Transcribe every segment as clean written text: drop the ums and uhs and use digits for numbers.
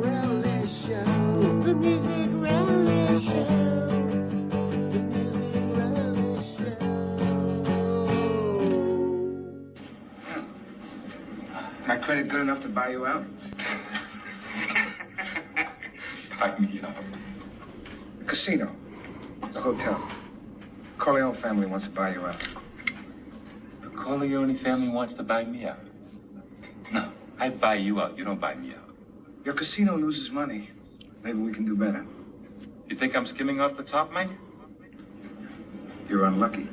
Relish Show. The Music Relish Show. The Music Relish Show. My credit good enough to buy you out? Buy me out. The casino. The hotel. Corleone family wants to buy you out. The Corleone family wants to buy me out. No, I buy you out. You don't buy me out. Your casino loses money. Maybe we can do better. You think I'm skimming off the top, Mike? You're unlucky.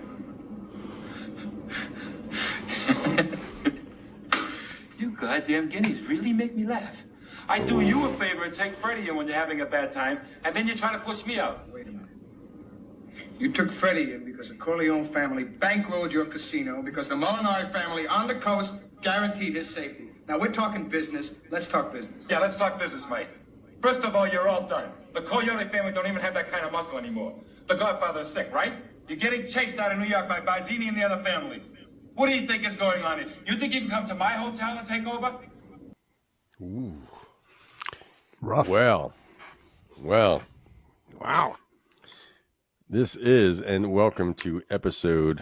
You goddamn guineas really make me laugh. I do you a favor and take Freddie in when you're having a bad time, and then you're trying to push me out. Wait a minute. You took Freddie in because the Corleone family bankrolled your casino because the Molinari family on the coast guaranteed his safety. Now, we're talking business. Let's talk business. Yeah, let's talk business, Mike. First of all, you're all done. The Corleone family don't even have that kind of muscle anymore. The Godfather's sick, right? You're getting chased out of New York by Barzini and the other families. What do you think is going on here? You think you can come to my hotel and take over? Ooh. Rough. Well. Wow. This is, and welcome to episode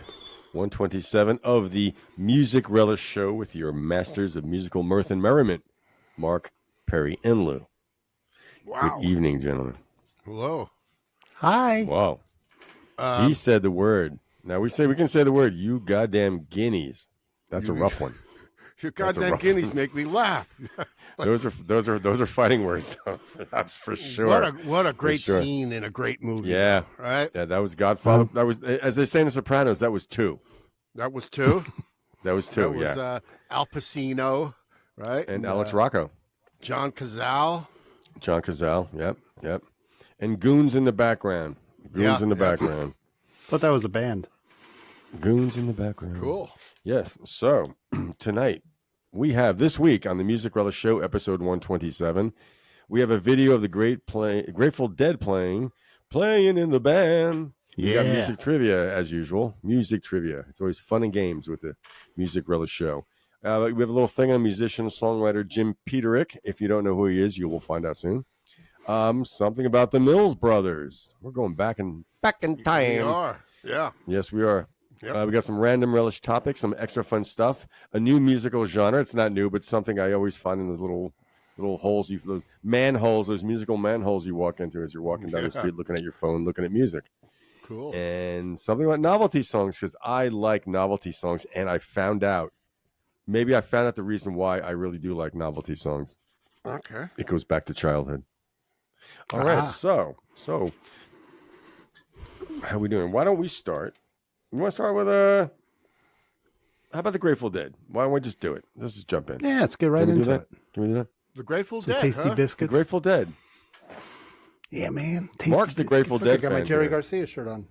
127 of the Music Relish Show with your masters of musical mirth and merriment, Mark, Perry, and Lou. Wow. Good evening, gentlemen. Hello. Hi. Wow. He said the word. Now we can say the word, you goddamn guineas. That's a rough one. Your That's a goddamn rough guineas one. make me laugh. Those are fighting words, though. That's for sure. What a great sure. scene in a great movie. Yeah. Right? Yeah, that was Godfather. That was, as they say in The Sopranos, that was two. That was two. That was two, That was yeah. Al Pacino, right? And Alex Rocco. John Cazale. John Cazale, yep. And Goons in the background. Goons in the background. Thought that was a band. Goons in the background. Cool. Yes. So tonight we have, this week on the Music Relish Show, episode 127, we have a video of the Grateful Dead playing in the band. We got music trivia as usual. Music trivia. It's always fun and games with the Music Relish Show. We have a little thing on musician, songwriter Jim Peterik. If you don't know who he is, you will find out soon. Something about the Mills Brothers. We're going back in time. We are. Yeah. Yes, we are. Yep. We got some random relish topics, some extra fun stuff, a new musical genre. It's not new, but something I always find in those little holes, those manholes, those musical manholes you walk into as you're walking down the street, looking at your phone, looking at music. Cool. And something about novelty songs, because I like novelty songs, and I found out the reason why I really do like novelty songs. Okay. It goes back to childhood. All right, so how are we doing? Why don't we start? You want to start with how about the Grateful Dead? Why don't we just do it? Let's just jump in. Yeah, let's get right into it. Can we do that? The Grateful Some Dead. tasty huh? The biscuits. Grateful Dead. Yeah, man. Tasty Mark's the biscuits. Grateful Look, Dead I got my fan Jerry here. Garcia shirt on.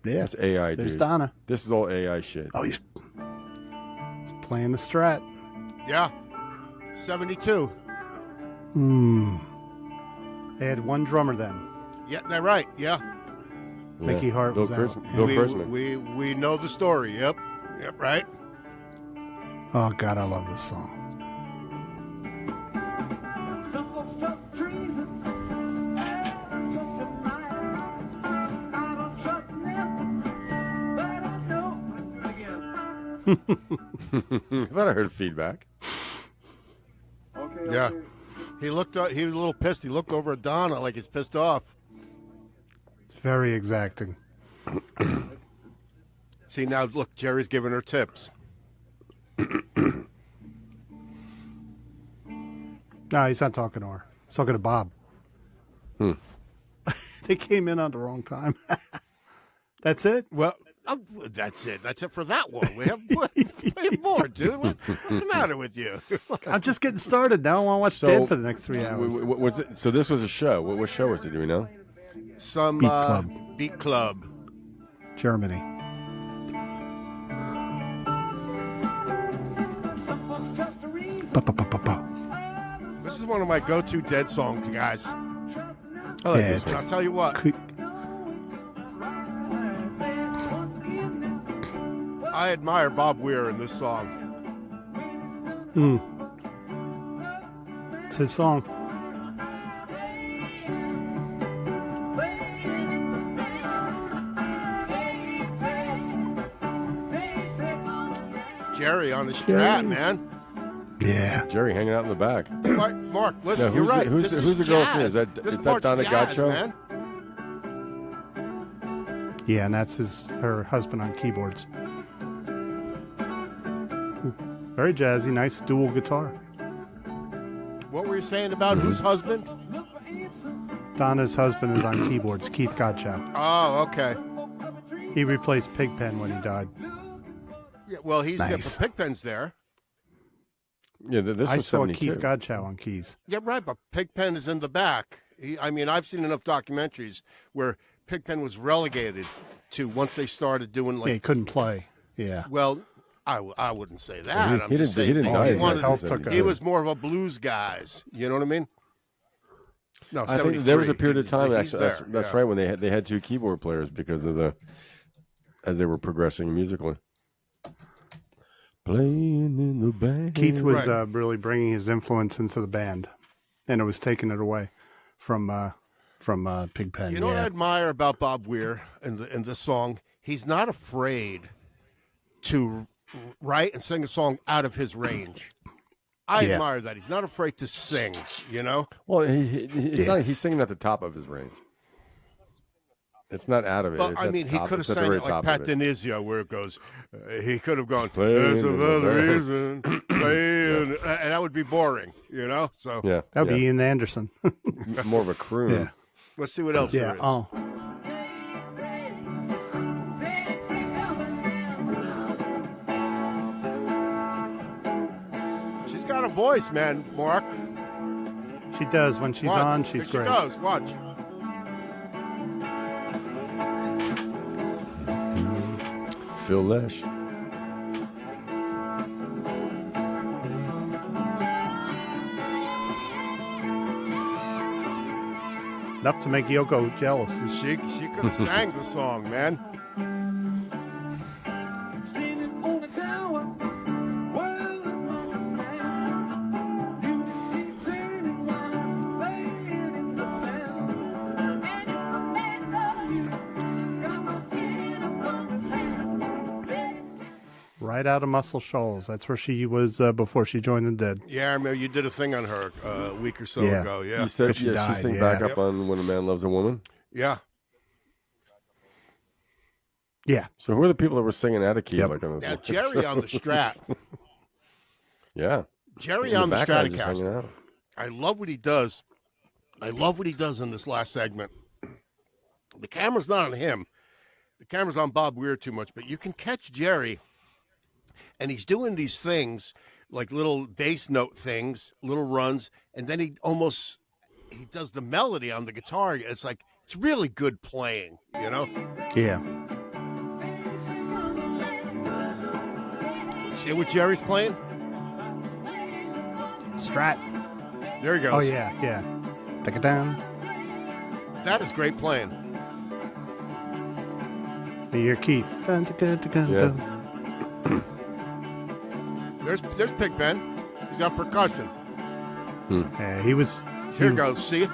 Yeah. That's AI, There's dude. Donna. This is all AI shit. Oh, he's playing the Strat. Yeah. 72. They had one drummer then. Yeah, that's right. Yeah. Mickey Hart Bill was out. Bill Kurtzman. We know the story. Yep. Yep. Right. Oh, God, I love this song. I thought I heard feedback. Yeah. He looked. He was a little pissed. He looked over at Donna like he's pissed off. It's very exacting. See, now look, Jerry's giving her tips. No, he's not talking to her. He's talking to Bob. They came in on the wrong time. That's it? Well, that's it. That's it for that one. We have more, dude. What's the matter with you? I'm just getting started. Now I want to watch Dead for the next 3 hours. What was it? So this was a show. What show was it? Do we know? Some Beat Club. Beat Club. Germany. Ba-ba-ba-ba-ba. This is one of my go-to Dead songs, guys. I like Yeah, this it's- one. I'll tell you what. I admire Bob Weir in this song. It's his song. Jerry on the Strat, man. Yeah. Jerry hanging out in the back. Mark, listen, Now, you're right. Who's This the is girl jazz. singing? This Is that Donna part's jazz, Gacho? man. Yeah, and that's her husband on keyboards. Ooh, very jazzy, nice dual guitar. What were you saying about whose husband? Donna's husband is on keyboards, Keith Gottschalk. Oh, okay. He replaced Pigpen when he died. Yeah, well, he's Nice. the Pigpen's there. Yeah, this I was saw 72. Keith Gottschalk on keys. Yeah, right, but Pigpen is in the back. I've seen enough documentaries where Pigpen was relegated to once they started doing Yeah, he like. couldn't play. Yeah. Well, I wouldn't say that. Well, I'm just saying he didn't die. his until health took 72. He was more of a blues guys. You know what I mean? No, I think there was a 73. period of time. He's Actually, there, that's yeah. right when they had two keyboard players because of as they were progressing musically. Playing in the band. Keith was Right. really bringing his influence into the band, and it was taking it away from Pigpen. You know what I yeah. admire about Bob Weir in this song? He's not afraid to write and sing a song out of his range. I Yeah. admire that. He's not afraid to sing, you know? Well, he's singing at the top of his range. It's not out of it. But, It's I at mean, the he top. could have It's at the sang very it like top Pat of it. Denizio, where it goes, he could have gone, Playing there's in the another band. reason, playing, and that would be boring, you know? So Yeah, That would be Ian Anderson. more of a croon. Yeah. let's see what else Yeah. there is. Oh. She's got a voice, man, Mark. She does. When she's Watch. on, she's She great. does. Watch. Phil Lesh. Enough to make Yoko jealous. She could have sang the song, man. Right out of Muscle Shoals. That's where she was before she joined the Dead. Yeah, I remember you did a thing on her a week or so Yeah. ago. Yeah, You said But she she died, sang yeah. back Yep. up on When a Man Loves a Woman. yeah. Yeah. So who are the people that were singing out of key? Yep. Like on this Now one? Jerry on the Strat. Yeah. Jerry In the on the background, just hanging Stratocaster. out. I love what he does. I love what he does in this last segment. The camera's not on him. The camera's on Bob Weir too much, but you can catch Jerry, and he's doing these things, like little bass note things, little runs, and then he does the melody on the guitar. It's like, it's really good playing, you know? Yeah. See what Jerry's playing? Strat. There he goes. Oh, yeah. Yeah. Take it down. That is great playing. You hear Keith. Dun, dun, dun, dun, dun, Yeah. dun. There's Pigpen. He's on percussion. Yeah, he was. Here goes. See it?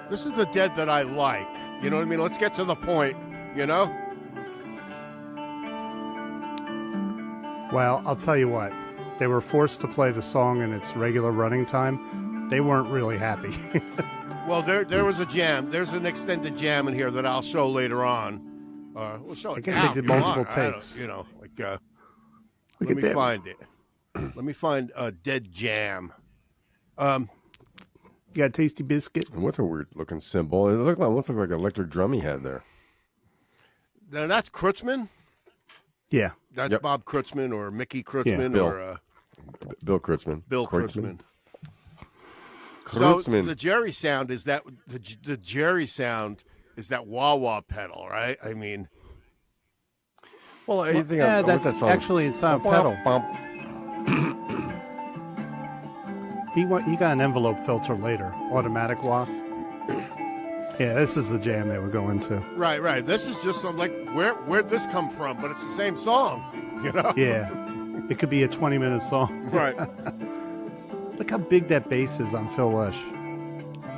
This is the Dead that I like. You know what I mean? Let's get to the point, you know? Well, I'll tell you what. They were forced to play the song in its regular running time. They weren't really happy. Well, there was a jam. There's an extended jam in here that I'll show later on. We'll show it I guess now they if did you want. multiple I don't- takes. You know, like, Look let at me that. find it. Let me find a Dead jam. You got a tasty biscuit. And what's a weird looking symbol? It almost looked like an electric drum he had there. Now, that's Kreutzmann. Yeah. That's Yep. Bob Kreutzmann or Mickey Kreutzmann Bill. or Bill Kreutzmann. Bill Kreutzmann. So Kreutzmann. the Jerry sound is that the Jerry sound is that wah wah pedal, right? I mean, Well, I think Yeah, what's that that's song? actually it's on pedal. Bump. He got an envelope filter later. Automatic walk. Yeah, this is the jam they were going to. right. This is just some like where'd this come from? But it's the same song, you know? Yeah. It could be a 20-minute song. Right. Look how big that bass is on Phil Lesh.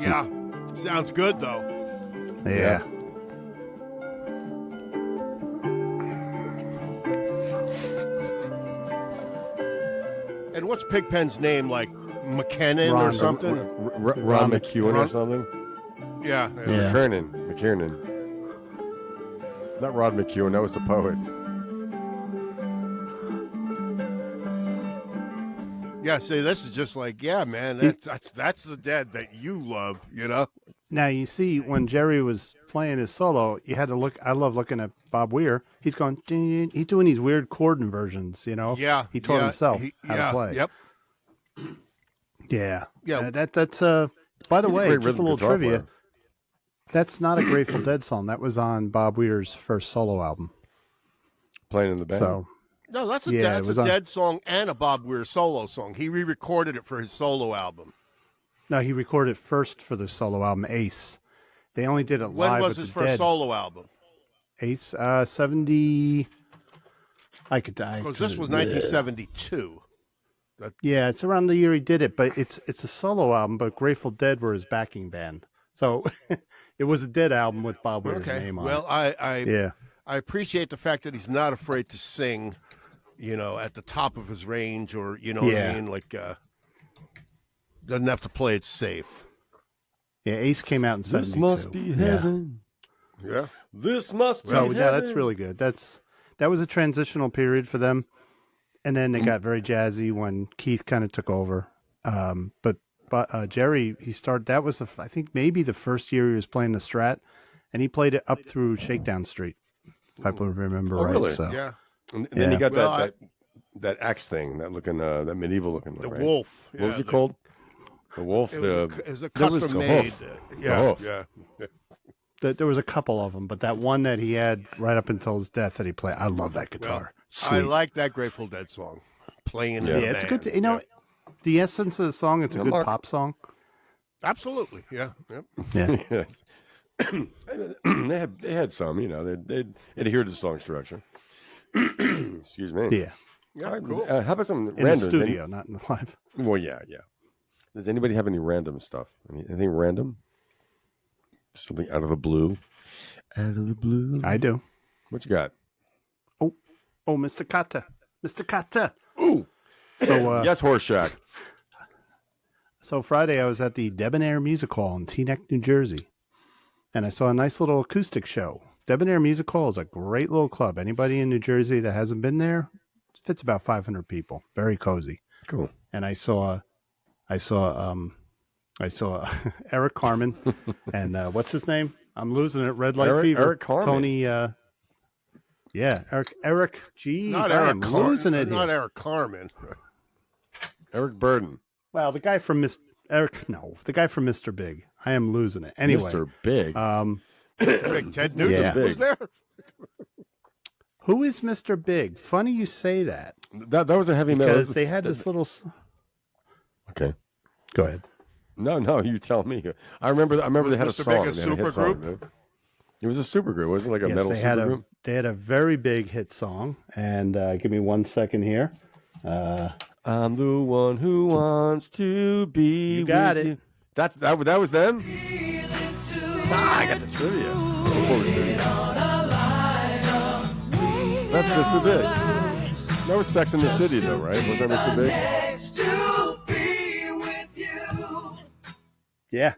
Yeah. Sounds good, though. Yeah. And what's Pigpen's name? Like McKinnon Ron, or something? Ron McEwen or something? Yeah. Yeah. McKiernan. Not Rod McEwen, that was the poet. Yeah, see, this is just like, yeah, man, that's the Dead that you love, you know? Now, you see, when Jerry was playing his solo, you had to look. I love looking at Bob Weir. He's going, he's doing these weird chord inversions, you know? Yeah. He taught himself how to play. Yep. Yeah. Yeah. That's by the He's a way, great just a rhythm little guitar trivia. player. That's not a Grateful Dead song. That was on Bob Weir's first solo album. Playing in the band. So, No, that's a, Yeah, it that's was a on- Dead song and a Bob Weir solo song. He re-recorded it for his solo album. no, he recorded first for the solo album, Ace. They only did it When live was with his the first Dead. solo album? Ace, 70. I could die. Because this was 1972. Yeah, it's around the year he did it, but it's a solo album, but Grateful Dead were his backing band. So it was a Dead album with Bob Weir's Okay. name on Well, it. I appreciate the fact that he's not afraid to sing, you know, at the top of his range, or you know what I mean, like doesn't have to play it safe. Yeah, Ace came out in This 72. must be heaven. Yeah. This must be So heaven. yeah, that's really good. That was a transitional period for them, and then they got very jazzy when Keith kind of took over. But Jerry, he started. That was I think maybe the first year he was playing the Strat, and he played it up through Shakedown Street, if I remember right. really? So Yeah. And then Yeah. you got Well, that axe thing, that looking, that medieval looking one, The right? Wolf. What was it called? The Wolf. It was a there was custom the made. Wolf. Yeah. Wolf. Yeah. there was a couple of them, but that one that he had right up until his death that he played, I love that guitar. Sweet. I like that Grateful Dead song. Playing in the Yeah, it's a band. good. You know, the essence of the song. It's a good Mark. pop song. Absolutely. Yeah. Yep. Yeah. Yes. they had some, you know, they adhered to the song structure. Excuse me. Yeah. Yeah. Cool. How about some In the random studio, not in the live. Well, yeah. Does anybody have any random stuff? Anything random? Something out of the blue? Out of the blue? I do. What you got? Oh, Mr. Kata. Mr. Kata. Ooh. So, Yes, Horseshack. So Friday I was at the Debonair Music Hall in Teaneck, New Jersey, and I saw a nice little acoustic show. Debonair Music Hall is a great little club. Anybody in New Jersey that hasn't been there, fits about 500 people. Very cozy. Cool. And I saw Eric Carmen and what's his name? I'm losing it. Red Light Fever. Eric Carmen. Tony. Yeah, Eric. Jeez, Not I Eric am Carmen. losing it Not here. Eric Carmen. Eric Burden. Well, the guy from the guy from Mr. Big. I am losing it. Anyway, Mr. Big. Big Ted Nugent Yeah. was there. who is Mr. Big? Funny you say that. that was a heavy metal. Because they had this little. Okay. Go ahead. No, you tell me. I remember they had a Mr. song. Big a They had hit super song, group? man. It was a super group. Wasn't it like a Yes, metal they had super group? they had a very big hit song, and give me 1 second here. I'm the one who wants to be. You got with it. You. That was them. I got the trivia. Before it was trivia. That's Mr. Big. That was Sex in the City, though, right? Was that Mr. Big? Yeah,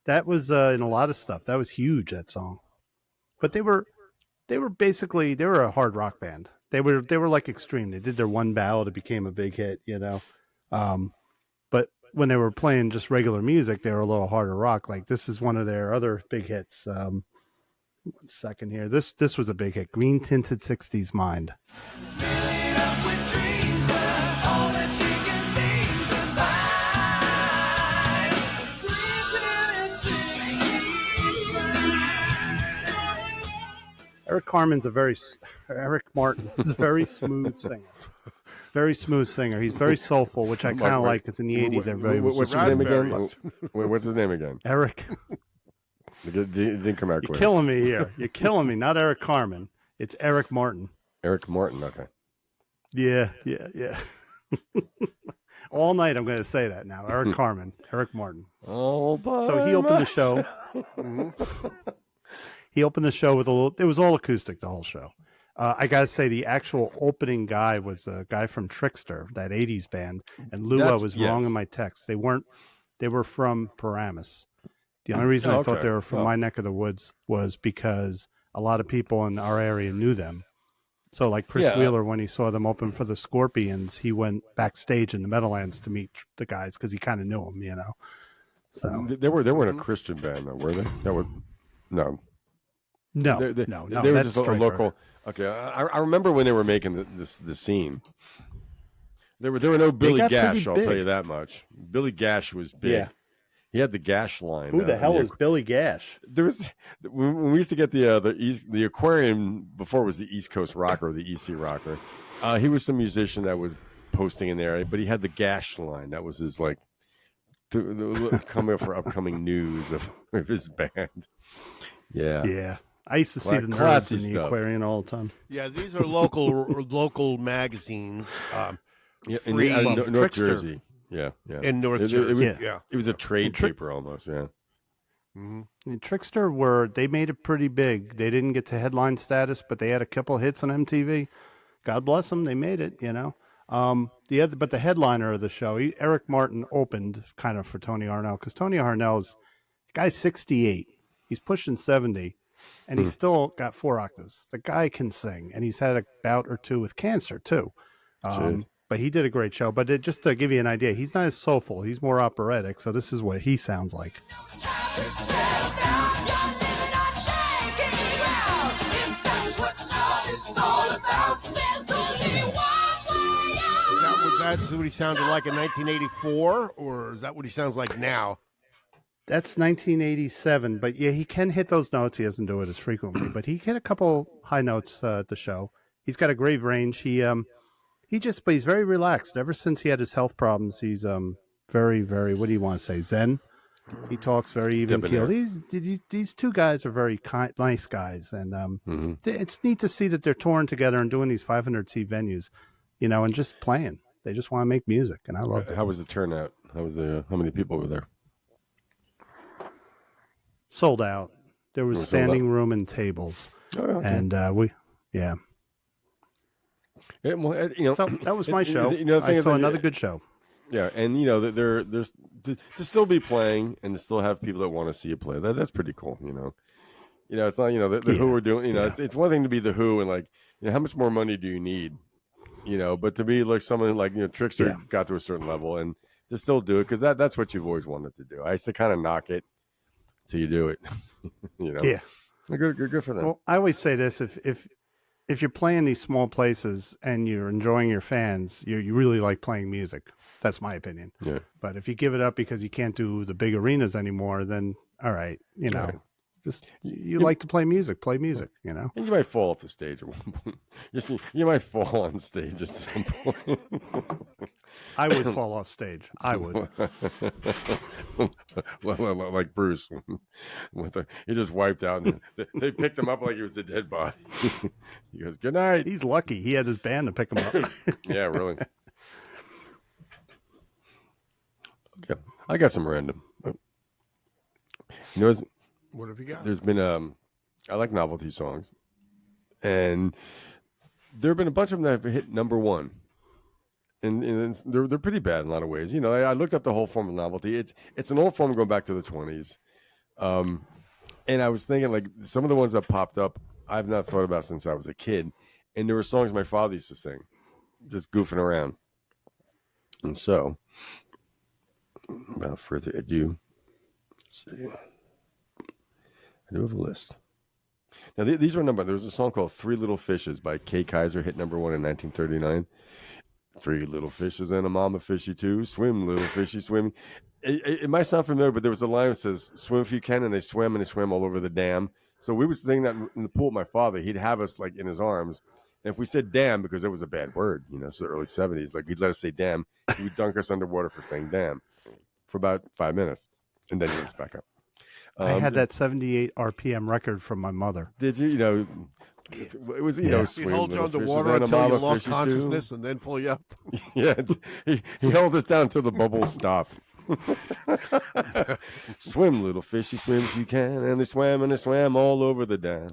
that was in a lot of stuff. That was huge. That song, but they were basically a hard rock band. They were like Extreme. They did their one ballad. It became a big hit, you know. But when they were playing just regular music, they were a little harder rock. Like this is one of their other big hits. 1 second here. This was a big hit. Green Tinted 60s Mind. Eric Martin is a very smooth singer. Very smooth singer. He's very soulful, which I kind of like because in the 80s, everybody was What's just his name again? Raspberries. What's his name again? Eric. It didn't come out You're clear. killing me here. You're killing me. Not Eric Carmen. It's Eric Martin. Eric Martin. Okay. Yeah. All night I'm going to say that now. Eric Carmen, Eric Martin. All by So he opened the show. He opened the show with a little. It was all acoustic the whole show. I got to say the actual opening guy was a guy from Trickster, that '80s band. And Lou, I was wrong in my text. They weren't. They were from Paramus. The only reason I thought they were from my neck of the woods was because a lot of people in our area knew them. So like Chris Wheeler, when he saw them open for the Scorpions, he went backstage in the Meadowlands to meet the guys because he kind of knew them, you know. So they weren't a Christian band, though, were they? No. No. They were just a local. Okay, I remember when they were making the scene. There were no Billy Gash. I'll tell you that much. Billy Gash was big. Yeah. He had the Gash line. Who the hell is Billy Gash? There was when we used to get the aquarium before it was the East Coast Rocker or the EC Rocker. He was some musician that was posting in there, but he had the Gash line. That was his like coming up for upcoming news of his band. Yeah. I used to see the nerds in the aquarium all the time. Yeah, these are local magazines. In North Jersey. Yeah. In North Jersey. It was a trade paper almost, yeah. Mm-hmm. And Trickster they made it pretty big. They didn't get to headline status, but they had a couple hits on MTV. God bless them, they made it, you know. But the headliner of the show, Eric Martin opened kind of for Tony Harnell, because Tony Harnell's guy's 68. He's pushing 70, and he's still got 4 octaves. The guy can sing, and he's had a bout or two with cancer too. But he did a great show. But just to give you an idea, he's not as soulful. He's more operatic. So this is what he sounds like. Is that's what he sounded like in 1984, or is that what he sounds like now? That's 1987. But yeah, he can hit those notes. He doesn't do it as frequently, but he hit a couple high notes at the show. He's got a great range. But he's very relaxed. Ever since he had his health problems, he's very, very, what do you want to say, zen? He talks very even-keeled. These two guys are very nice guys, and it's neat to see that they're touring together and doing these 500-seat venues, you know, and just playing. They just want to make music, and I love it. How was the turnout? How many people were there? Sold out. There was standing room and tables, and yeah. So that was my show. I saw another good show. Yeah, and there's to still be playing and to still have people that want to see you play. That's pretty cool. It's not the Who are doing. It's one thing to be the Who and like how much more money do you need? But to be like someone like Trickster got to a certain level and to still do it because that's what you've always wanted to do. I used to kind of knock it till you do it. Yeah, good for them. Well, I always say this: if you're playing these small places and you're enjoying your fans, you really like playing music. That's my opinion. Yeah. But if you give it up because you can't do the big arenas anymore, then all right, just you like to play music, And you might fall off the stage at one point. You might fall on stage at some point. I would fall off stage. I would. Like Bruce. He just wiped out. And they picked him up like he was a dead body. He goes, "Good night." He's lucky. He had his band to pick him up. Yeah, really. Okay. I got some random. What have you got? There's been I like novelty songs, and there have been a bunch of them that have hit number one, and they're pretty bad in a lot of ways. I looked up the whole form of novelty. It's an old form going back to the 20s, and I was thinking like some of the ones that popped up I've not thought about since I was a kid, and there were songs my father used to sing, just goofing around, and so without further ado, let's see. I do have a list. Now, these were numbered. There was a song called Three Little Fishes by Kay Kaiser, hit number one in 1939. 3 little fishes and a mama fishy too. Swim, little fishy, swim. It might sound familiar, but there was a line that says, swim if you can, and they swam all over the dam. So we would sing that in the pool with my father. He'd have us like in his arms. And if we said damn, because it was a bad word, so the early 70s, like he'd let us say damn, he would dunk us underwater for saying damn for about 5 minutes. And then he'd let us back up. I had that 78 RPM record from my mother. Did you? It was, He'd swim, hold you little fishes, underwater and a until you mama lost fishy too. consciousness and then pull you up. Yeah, he held us down until the bubbles stopped. Swim, little fishy, swim if you can. And they swam all over the dam.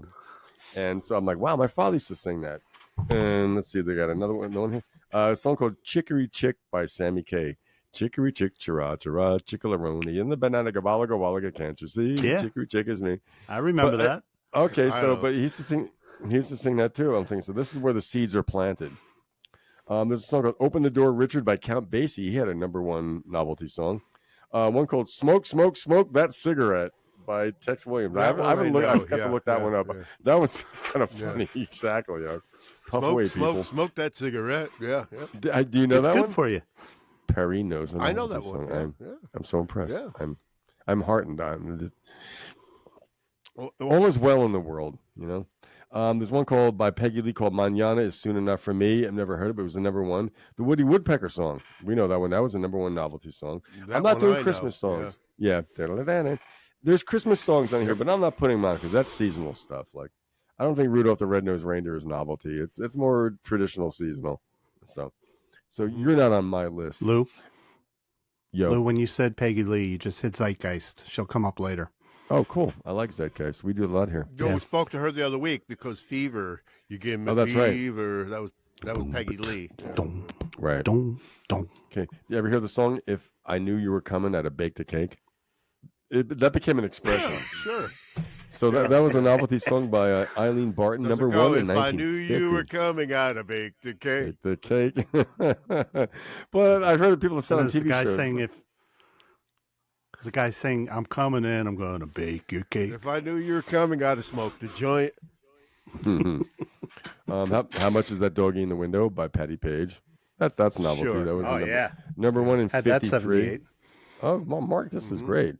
And so I'm like, wow, my father used to sing that. And let's see, they got another one here. A song called Chicory Chick by Sammy K. Chicory Chick, chira, chira, chickalaroni, in the banana gabala gawalaga, can't you see? Yeah. Chicory Chick is me. I remember that. Okay, I so, know. but he used to sing that too. I'm thinking, so this is where the seeds are planted. There's a song called Open the Door, Richard by Count Basie. He had a #1 novelty song. One called Smoke, Smoke, Smoke That Cigarette by Tex Williams. I haven't looked. I've got to look that one up. Yeah. That was kind of funny. Yeah. Exactly. Yeah. Puff away, people. Smoke that cigarette. Yeah. Do you know It's that good one? for you. Perry knows. I know that song. one. Yeah. I'm so impressed. Yeah. I'm heartened. All is well in the world, There's one called by Peggy Lee called Manana is Soon Enough for Me. I've never heard it, but it was the #1. The Woody Woodpecker song. We know that one. That was a #1 novelty song. I'm not doing Christmas songs. Yeah. There's Christmas songs on here, but I'm not putting them on because that's seasonal stuff. Like, I don't think Rudolph the Red-Nosed Reindeer is novelty. It's more traditional seasonal. So you're not on my list. Lou, Yo. when you said Peggy Lee, you just hit Zeitgeist. She'll come up later. Oh, cool. I like Zeitgeist. We do a lot here. We spoke to her the other week because Fever, you gave him a that's right. fever. That was Peggy Lee. Dong, Right. dong, dong. Okay. You ever hear the song "If I Knew You Were Coming, I'd Have Baked a Cake"? That became an expression. Sure. So that was a novelty song by Eileen Barton, Does it #1 go, in If I 1950. knew you were coming, I'd have baked the cake. Bake the cake. But I've heard people that said on There's the TV guy shows. saying there's a guy saying, "I'm coming in. I'm going to bake your cake." If I knew you were coming, I'd have smoked the joint. How much is that doggy in the window by Patty Page? That's novelty. Sure. That was Oh, a yeah. #1 in Had 53. that 78. Oh, well, Mark, this is great.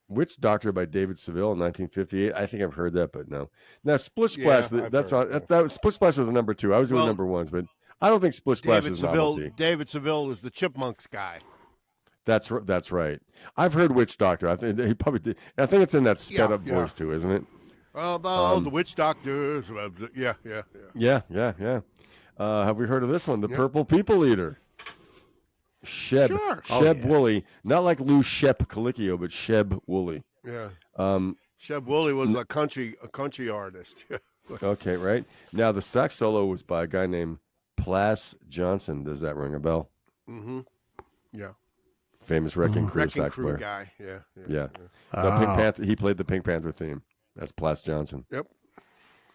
Witch Doctor by David Seville in 1958. I think I've heard that, but no. Now, Splish Splash, Yeah, I've that's heard on. That was, Splish Splash was a #2. I was doing Well, #1s, but I don't think Splish Splash is novelty. David Seville is the Chipmunks guy. That's right. I've heard Witch Doctor. I think he probably did. I think it's in that sped up Yeah. voice too, isn't it? The witch doctors. Yeah. Yeah. Have we heard of this one? The Purple People Eater. Sheb. Sure. Sheb Woolley. Not like Lou Shep Calicchio, but Sheb Woolley. Yeah. Um, Sheb Woolley was a country artist. okay, right. Now, the sax solo was by a guy named Plas Johnson. Does that ring a bell? Mm-hmm. Yeah. Famous Wrecking Crew Wrecking sax Crew player. guy. Yeah. Yeah. The Pink Panther, he played the Pink Panther theme. That's Plas Johnson. Yep.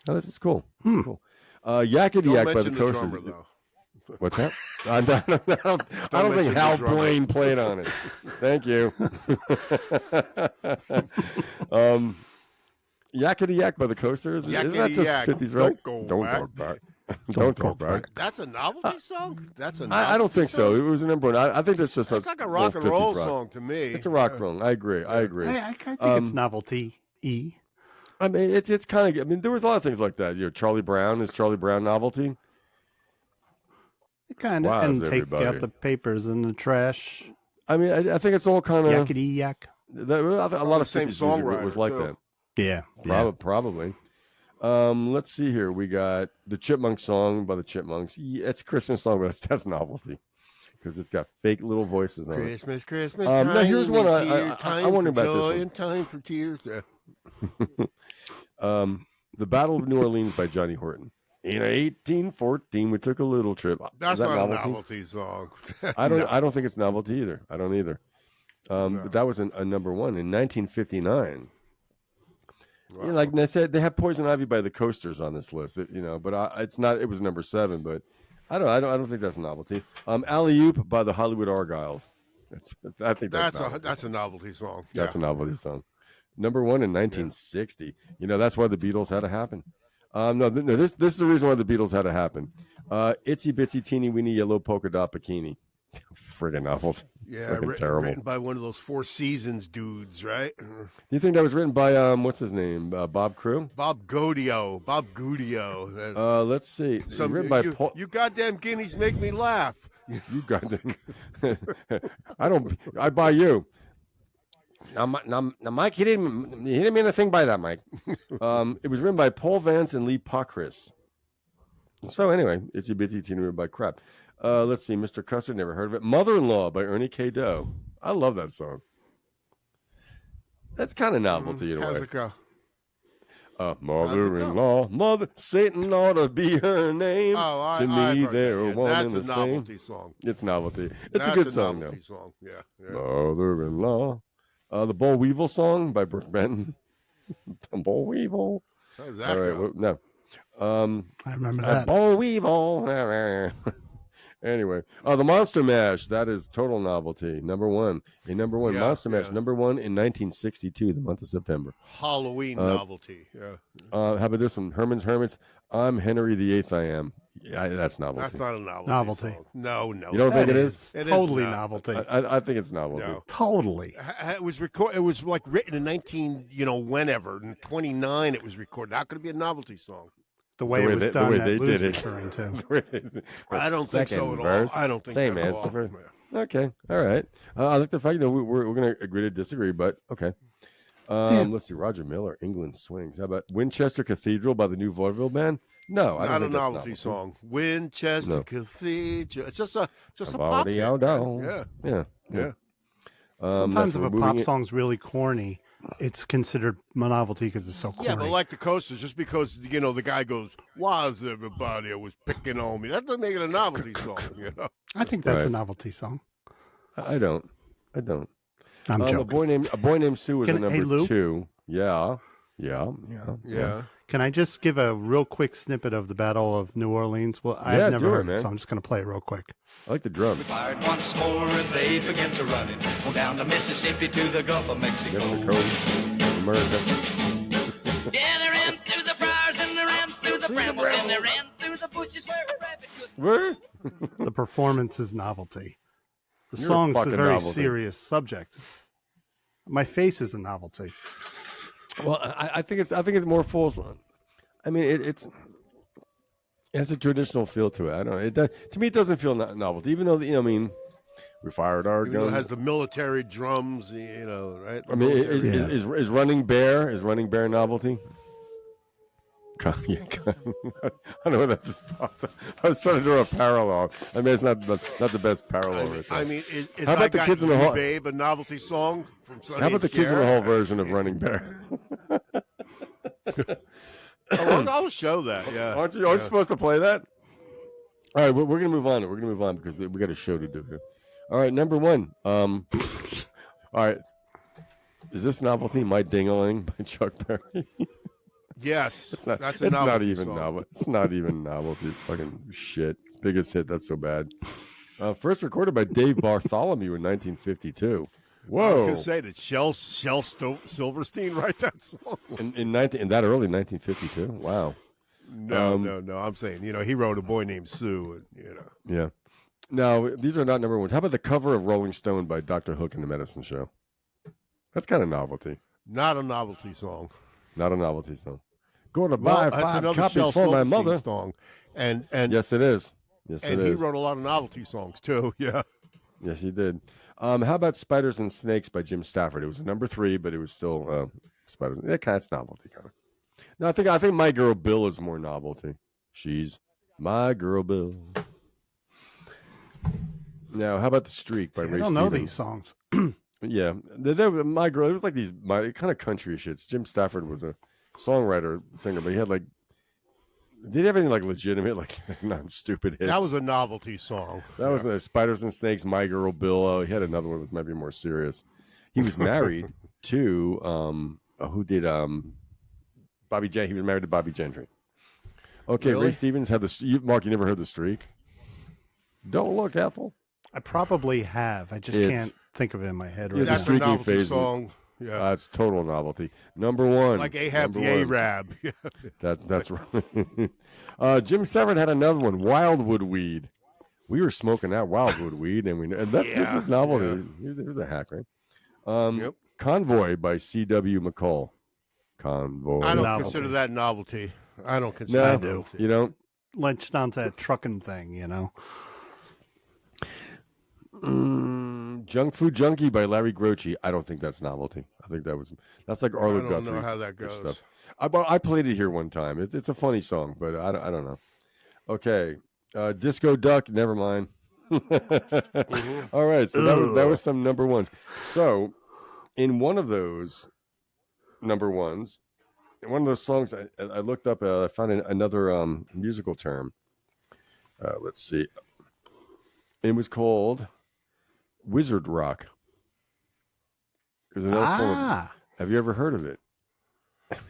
Oh, this is cool. Cool. Yakety Don't Yak by mention the the Coasters. drummer, though. What's that? I don't think mention Hal the drummer. Blaine played on it. Thank you. Yakety Yak by the Coasters. Isn't that Yakety just Yak. 50s rock? Don't Don't go go back. Don't go back. That's a novelty song? I don't think so. It was a #1. I think that's just It's like a rock and roll song to me. It's a rock song. I agree. I think it's novelty. I mean, it's kind of. I mean, there was a lot of things like that. Charlie Brown is Charlie Brown novelty. It kind of, Wow, and is take everybody. out the papers in the trash. I mean, I think it's all kind of. Yakety yak. A lot of same 50s music was songwriter, like too. that. Yeah. Probably. Let's see here. We got the Chipmunk song by the Chipmunks. Yeah, it's a Christmas song, but that's novelty because it's got fake little voices on it. Christmas now here's one is I here, time wonder for about this joy one. and time for tears. Yeah. The Battle of New Orleans by Johnny Horton. In 1814, we took a little trip. That's Is that not a novelty song. I don't think it's novelty either. I don't either. But that was a #1 in 1959. Wow. Like I said, they have Poison Ivy by the Coasters on this list. But it's not. It was #7, but I don't think that's a novelty. Alley Oop by the Hollywood Argyles. I think that's a novelty song. That's a novelty song. #1 in 1960. That's why the Beatles had to happen. No, this is the reason why the Beatles had to happen. Itsy Bitsy Teeny Weeny Yellow Polka Dot Bikini. Friggin' novelty. Yeah, terrible. written by one of those Four Seasons dudes, right? Do you think that was written by what's his name? Bob Crew? Bob Gaudio. Let's see. Written by Paul. You goddamn guineas make me laugh. You goddamn. I buy you. Now, Mike, he didn't mean a thing by that, Mike. It was written by Paul Vance and Lee Pockris. So anyway, Itsy Bitsy Teen Movie by Crap. Let's see, Mr. Custard, never heard of it. Mother-in-Law by Ernie K. Doe. I love that song. That's kind of novelty in a way. How's it go? Mother-in-law, mother, Satan ought to be her name. Oh, to me, they're one That's and the a same. novelty song. It's novelty. It's That's a good song, though. novelty song. Yeah. Mother-in-law. The Boll Weevil song by Brooke Benton. The Boll Weevil. How does that All right, go? No. I remember that. Boll Weevil. Anyway, the Monster Mash. That is total novelty. Number one. Yeah, Monster Mash. yeah. Number one in 1962, the month of September. Halloween novelty. Yeah. How about this one? Herman's Hermits. I'm Henry VIII. I am. Yeah, that's novelty. That's not a novelty. Novelty. Song. No. You don't think it is? It is Totally not. novelty. I think it's novelty. No. Totally. It was It was like written in 19, whenever in 29. It was recorded. How could it be a novelty song? The way it was the done, way that they Lou's did it. referring to. I don't think so Second at all. verse. I don't think Same so at as all. the first. Okay, all right. I like the fact we're going to agree to disagree, but okay. Let's see. Roger Miller, England Swings. How about Winchester Cathedral by the New Vaudeville Band? No, I don't Not a think that's novelty song. Winchester No. Cathedral. It's just a pop Body hit. out down. Yeah. Yeah. Sometimes that's if a removing pop it. song's really corny, it's considered novelty because it's so corny. Yeah, but like the Coasters, just because the guy goes, "Was everybody was picking on me?" That doesn't make it a novelty song. I think that's a Right. novelty song. I don't. I'm A joking. boy named Sue was a Hey, number Lou? 2. Yeah. Yeah. Can I just give a real quick snippet of the Battle of New Orleans? Well, Yeah, I've never do it, heard man. it, so I'm just going to play it real quick. I like the drums. Fired once more and they began to run it. On down the Mississippi to the Gulf of Mexico. Mexico, America. Yeah, they ran through the briars and they ran through the brambles and they ran through the bushes where a rabbit could. Where? The performance is novelty. The You're a song's a fucking very novelty. serious subject. My face is a novelty. Well, I think it's more full. I mean, it has a traditional feel to it. I don't know. It does, to me, it doesn't feel novelty, even though we fired our Even though guns. it has the military drums, right? I mean, Military- is Running Bear novelty? Yeah, I don't know where that just popped up. I was trying to draw a parallel. I mean, it's not the best parallel. Right there. I mean, is How about I the Got Kids in You, the Hall? Babe, a novelty song from Sonny How about the and Kids in the Cher? Hall version of Running Bear? I'll show that. Yeah. Aren't you supposed to play that? All right, we're going to move on. We're going to move on because we got a show to do here. All right, number one. All right. Is this novelty? My Ding-a-Ling by Chuck Berry. Yes, that's a It's novelty not even song. novel. It's not even novelty. It's fucking shit. Biggest hit. That's so bad. First recorded by Dave Bartholomew in 1952. Whoa. I was going to say, did Shel Silverstein write that song? in that early 1952. Wow. No. I'm saying, he wrote A Boy Named Sue, and Yeah. Now, these are not number ones. How about the cover of Rolling Stone by Dr. Hook and the Medicine Show? That's kind of novelty. not a novelty song. Not a novelty song. Going to Well, buy that's 5 another copies Shel for my Silverstein mother. song, and Yes, it is. Yes, it and he is. wrote a lot of novelty songs too. Yeah. Yes, he did. How about Spiders and Snakes by Jim Stafford? It was a number 3, but it was still Spiders. That's novelty kind of. No, I think My Girl Bill is more novelty. She's my girl Bill. Now, how about The Streak by See, Ray I don't know Stevens? these songs. Yeah, My Girl. It was like these kind of country shits. Jim Stafford was a songwriter, singer, but he had like. Did he have any like legitimate, like non-stupid hits? That was a novelty song. That was the Spiders and Snakes, My Girl Bill. He had another one that was maybe more serious. He was married to who did Bobby J. He was married to Bobby Gentry. Okay, Really? Ray Stevens had Mark, you never heard The Streak? Don't look, Ethel. I probably have. I just It's- can't think of it in my head Yeah, right The That's a Streaking novelty Phase. song. Yeah. It's total novelty. Number one. Like Ahab Number the one. Arab. That's right. Jim Severn had another one, Wildwood Weed. We were smoking that Wildwood Weed, and this is novelty. Here's a hack, right? Yep. Convoy by C.W. McCall. Convoy. I don't Novelty. consider that novelty. I don't consider No, that novelty. you don't. Lynched onto that trucking thing, Junk Food Junkie by Larry Groce. I don't think that's novelty. I think that's like Arlo I don't Guthrie. know how that goes. Stuff. I played it here one time. It's a funny song, but I don't know. Okay, Disco Duck. Never mind. All right, so that was some number ones. So in one of those number ones, in one of those songs, I looked up. I found another musical term. Let's see. It was called wizard rock. There's another form of, have you ever heard of it?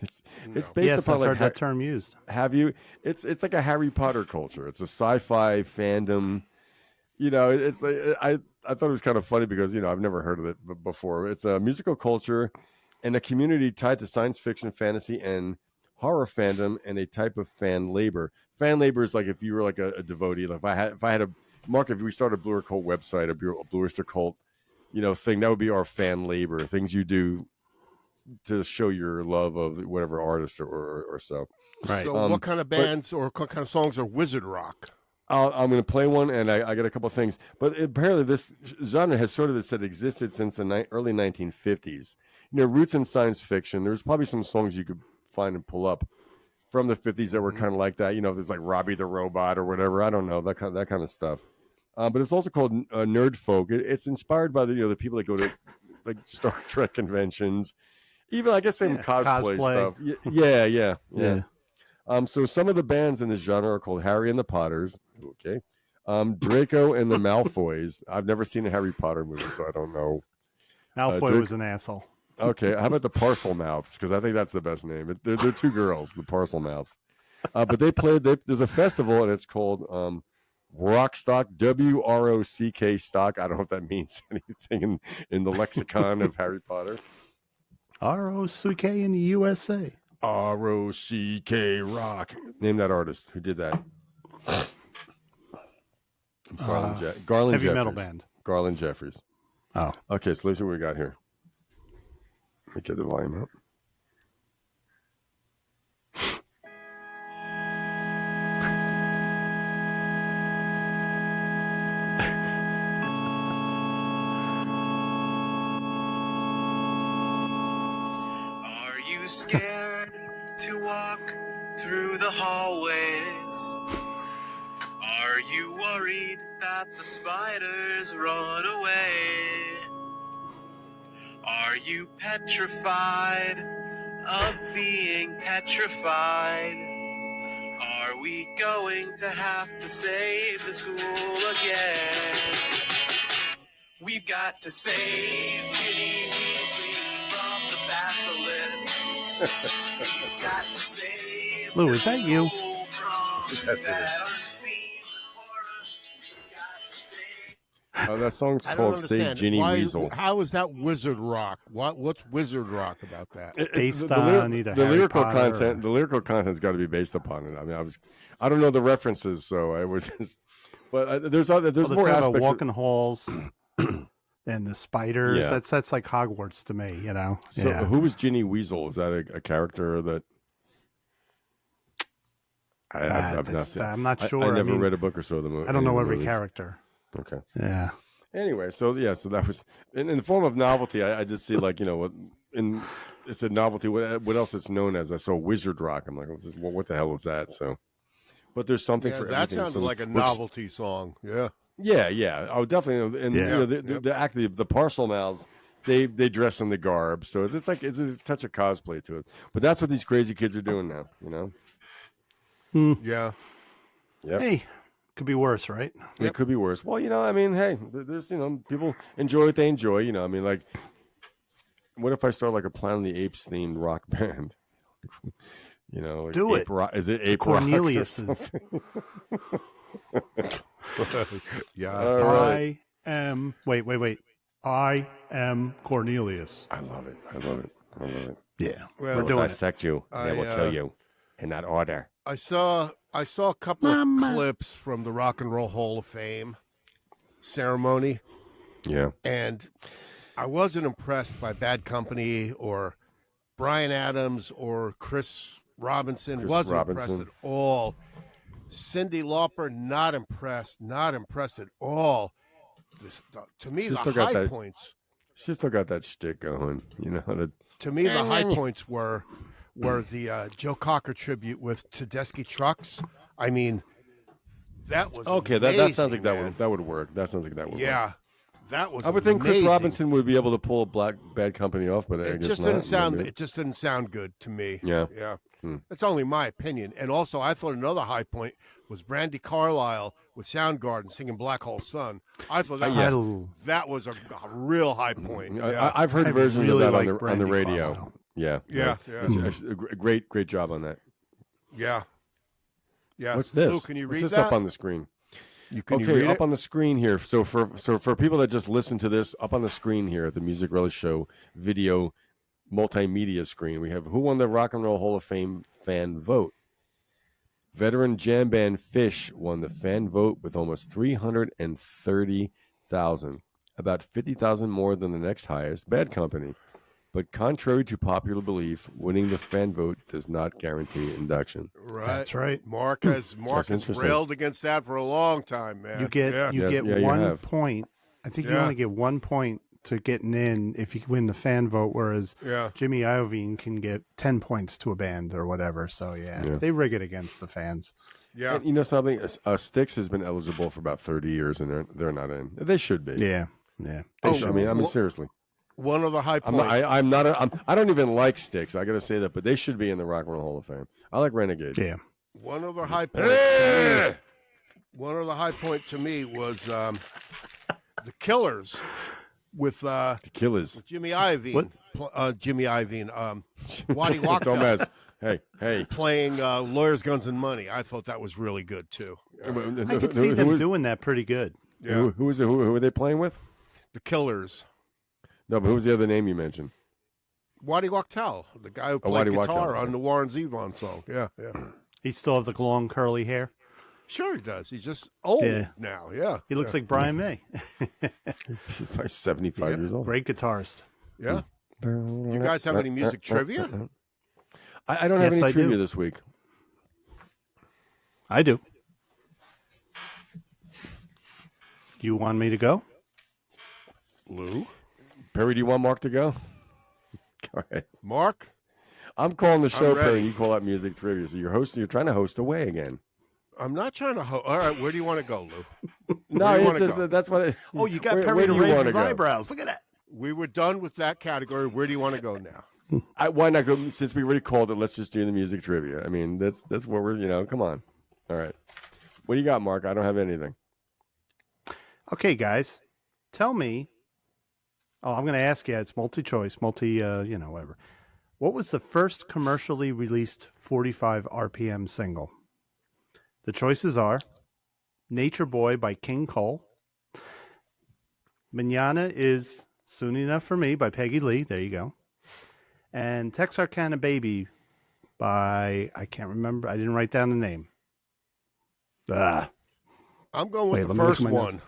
It's based yes, upon I've like heard that term used. Have you? It's like a Harry Potter culture. It's a sci-fi fandom. You know, it's like I thought it was kind of funny because I've never heard of it before. It's a musical culture and a community tied to science fiction, fantasy, and horror fandom, and a type of fan labor. Fan labor is like if you were like a devotee. Like if I had a Mark, if we started a Blue Oyster Cult website, a Blue Oyster Cult, thing, that would be our fan labor. Things you do to show your love of whatever artist or so. Right. So what kind of bands or what kind of songs are wizard rock? I'm going to play one, and I got a couple of things. But apparently this genre has sort of existed since the early 1950s. Roots in science fiction. There's probably some songs you could find and pull up from the 50s that were kind of like that. There's like Robbie the Robot or whatever. I don't know, that kind of stuff. But it's also called nerd folk. It's inspired by the people that go to like Star Trek conventions, even I guess some cosplay stuff. Yeah. So some of the bands in this genre are called Harry and the Potters. Okay. Draco and the Malfoys. I've never seen a Harry Potter movie, so I don't know. Malfoy was an asshole. Okay. How about the Parcel Mouths? Because I think that's the best name. They're two girls, the Parcel Mouths. But there's a festival, and it's called Rockstock, WROCK stock. I don't know if that means anything in the lexicon of Harry Potter. ROCK in the USA. ROCK Rock. Name that artist who did that. Garland heavy Jeffries. metal band. Garland Jeffries. Oh. Okay, so let's see what we got here. Let me get the volume up. Are you scared to walk through the hallways? Are you worried that the spiders run away? Are you petrified of being petrified? Are we going to have to save the school again? We've got to save Ginny Weasley from the basilisk. We've got to save Lou, is that you? Oh, that song's I don't called understand. Save Ginny Why Weasel. How is that wizard rock? What's wizard rock about that? Based on either the Harry lyrical Potter content. or... The lyrical content's got to be based upon it. I mean, I don't know the references, so I was. But there's more aspects. Walking halls and the spiders. Yeah. That's like Hogwarts to me. So Yeah. who was Ginny Weasel? Is that a character that? I've not seen. I'm not sure. I never read a book or so of the movie. I don't know every character. Okay. Yeah. Anyway, so that was in the form of novelty. I did see what it's a novelty. What else it's known as? I saw wizard rock. I'm like, what the hell is that? So, but there's something for that everything. sounds like a novelty song. Yeah. Yeah. Oh, definitely. And the parcel mouths, they dress in the garb, so it's like it's a touch of cosplay to it. But that's what these crazy kids are doing now. Yeah. Yep. Hey, could be worse, right? It could be worse. Well, I mean, hey, there's, people enjoy what they enjoy. I mean, like, what if I start like a Planet of the Apes themed rock band? Like do it. Is it Ape Cornelius's? Yeah. I am. Wait. I am Cornelius. I love it. Yeah, Well, we're doing it. Dissect you. And I will kill you in that order. I saw a couple of clips from the Rock and Roll Hall of Fame ceremony, Yeah. and I wasn't impressed by Bad Company or Bryan Adams or Chris Robinson. Wasn't impressed at all. Cyndi Lauper, not impressed at all. To me, She's the still got high that- points. She's still got that shtick going. You know, that To me, the high points were the Joe Cocker tribute with Tedeschi Trucks. I mean, that was okay. amazing, That sounds like man. that would work. That sounds like that would work. Yeah, that was. I would think Chris amazing. Robinson would be able to pull Bad Company off, but I It guess just not. didn't sound. Maybe. It just didn't sound good to me. Yeah. yeah. Hmm. That's only my opinion. And also, I thought another high point was Brandy Carlisle with Soundgarden singing "Black Hole Sun." I thought that was a real high point. Yeah. I've heard I versions really of that like on the Brandy radio. Carlisle. Yeah. Yeah. It's actually a great job on that. Yeah. Yeah. What's this? Lou, can you read What's this that? up on the screen? You can Okay, you read up it? on the screen here. So for people that just listen to this, up on the screen here at the Music Relish Show video multimedia screen, we have who won the Rock and Roll Hall of Fame fan vote. Veteran jam band Fish won the fan vote with almost 330,000, about 50,000 more than the next highest, Bad Company. But contrary to popular belief, winning the fan vote does not guarantee induction. Right. That's right. Mark has interesting. railed against that for a long time, man. You get yeah. you Yes, get yeah, you 1 have. point. I think you Yeah. only get 1 point to getting in if you win the fan vote, whereas Yeah. Jimmy Iovine can get 10 points to a band or whatever. So Yeah. they rig it against the fans. Yeah. And you know something? Styx has been eligible for about 30 years, and they're not in. They should be. Yeah, yeah. Oh, I mean, seriously. One of the high I'm points. not, I don't even like Styx. I got to say that, but they should be in the Rock and Roll Hall of Fame. I like Renegade. Yeah. One of the high points. To me, one of the high point to me was the Killers with The Killers. Jimmy Iovine. Jimmy Iovine. Waddy Wachtel Gomez. Hey. playing Lawyers, Guns, and Money. I thought that was really good too. I could see them who, doing that pretty good. Yeah. who are they playing with? The Killers. No, but who was the other name you mentioned? Waddy Wachtel, the guy who played Waddy guitar Wachtel. on the Warren Zevon song. Yeah. He still have the long curly hair. Sure he does. He's just old Yeah. now. Yeah. He looks like Brian May. He's probably 75 years old. Great guitarist. Yeah. You guys have any music trivia? I don't have Yes, any I trivia do. this week. I do. You want me to go? Lou? Perry, do you want Mark to go? Go ahead. Mark? I'm calling the show, I'm ready. Perry. And you call out music trivia. So you're hosting. You're trying to host away again. I'm not trying to All right, where do you want to go, Lou? No, Where do you it's wanna just go? that's what. Oh, you got where Perry do to you raise wanna his go? eyebrows. Look at that. We were done with that category. Where do you want to go now? Why not go? Since we already called it, let's just do the music trivia. I mean, that's what we're. Come on. All right. What do you got, Mark? I don't have anything. Okay, guys, tell me. Oh, I'm going to ask you. It's multi-choice, whatever. What was the first commercially released 45 RPM single? The choices are Nature Boy by King Cole. Manana is Soon Enough for Me by Peggy Lee. There you go. And Texarkana Baby by, I can't remember. I didn't write down the name. I'm going with Wait, the let me look first at my one.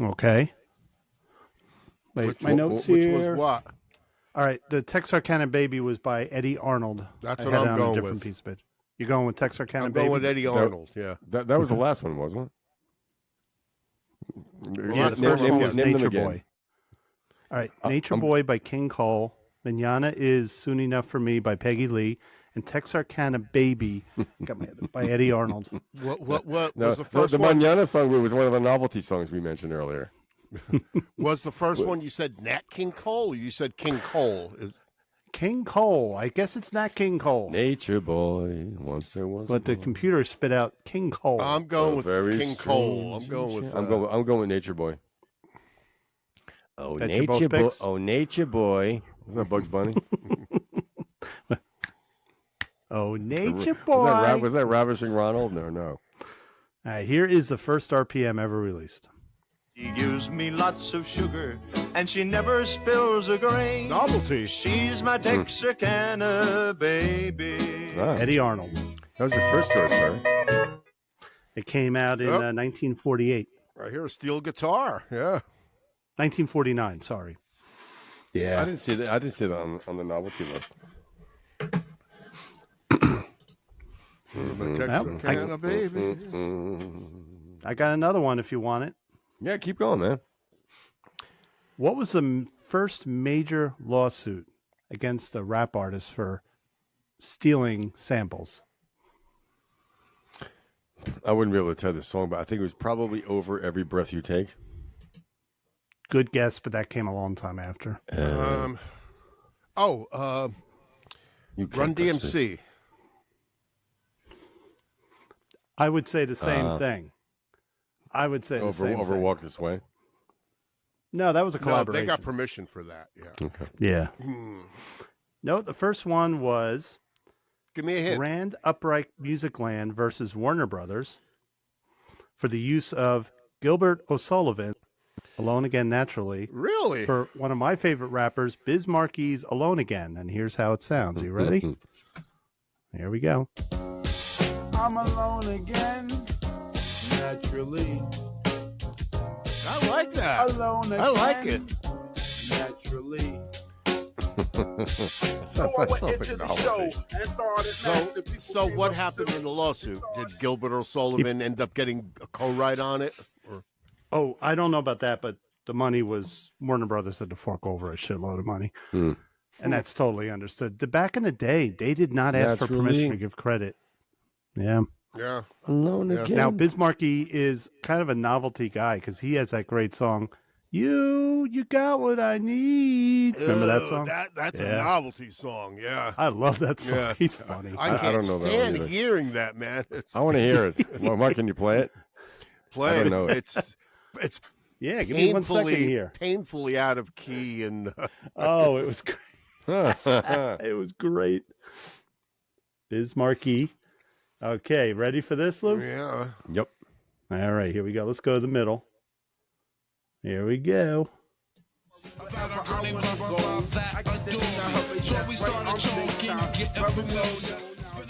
Okay. Wait, my notes Which here. was what? All right, the Texarkana Baby was by Eddie Arnold. That's I what had I'm it on going a different with. piece of it. You're going with Texarkana I'm Baby? going with Eddie Arnold, yeah. That was the last one, wasn't it? Yeah, the first one was name them Nature again. Boy. All right, Nature Boy by King Cole. Manana is Soon Enough for Me by Peggy Lee. And Texarkana Baby by Eddie Arnold. What No, was the first the one? Manana song was one of the novelty songs we mentioned earlier. Was the first one you said Nat King Cole or you said King Cole? King Cole. I guess it's not King Cole. Nature Boy, once there was. But the computer spit out King Cole. I'm going with very King Cole. I'm going with I'm going with Nature Boy. Oh, That's your both Nature Boy. picks? Oh, Nature Boy. Was that Bugs Bunny? Oh, Nature Boy. Was that Ravishing Ronald? No. All right, here is the first RPM ever released. She gives me lots of sugar, and she never spills a grain. Novelty. She's my Texarkana baby. Ah, Eddie Arnold. that was your first choice, Barry. It came out in 1948. Right here, a steel guitar. Yeah. 1949, sorry. I didn't see that. I didn't see that on the novelty list. The Texarkana baby. I got another one if you want it. Yeah, keep going, man. What was the first major lawsuit against a rap artist for stealing samples? I wouldn't be able to tell this song, but I think it was probably Over Every Breath You Take. Good guess, but that came a long time after. You Run can't touch this. DMC. I would say the same thing. I would say the same Over thing. Walk This Way. No, that was a No, collaboration. they got permission for that. Yeah. Okay. Yeah. No, the first one was Give me a hint. Grand Upright Music Land versus Warner Brothers for the use of Gilbert O'Sullivan, Alone Again Naturally, Really? for one of my favorite rappers, Biz Marquis's Alone Again. And here's how it sounds. You ready? Here we go. I'm alone again, naturally. I like that. Alone again, I like it. naturally. That's So I not went like into the novelty. show and started asking people So came what up happened to in the me. lawsuit? Did Gilbert O'Sullivan end up getting a co-write on it? Or Oh, I don't know about that, but the money was Warner Brothers had to fork over a shitload of money. Hmm. And that's totally understood. Back in the day, they did not ask for permission to Naturally. give credit. Yeah. yeah. Alone Yeah. Again. Now, Biz Markie is kind of a novelty guy because he has that great song, You Got What I Need. Remember that song? That's Yeah. a novelty song. Yeah. I love that song. Yeah. He's funny. I I can't don't know that one stand either. hearing that, man. It's I want to hear it. Well, Mark, can you play it? play. I don't know it. It's Yeah, give me 1 second painfully here. painfully out of key and Oh, it was great. yeah. It was great. Biz Markie. Okay, ready for this, Lou? yeah. Yep. All right, here we go. Let's go to the middle. Here we go.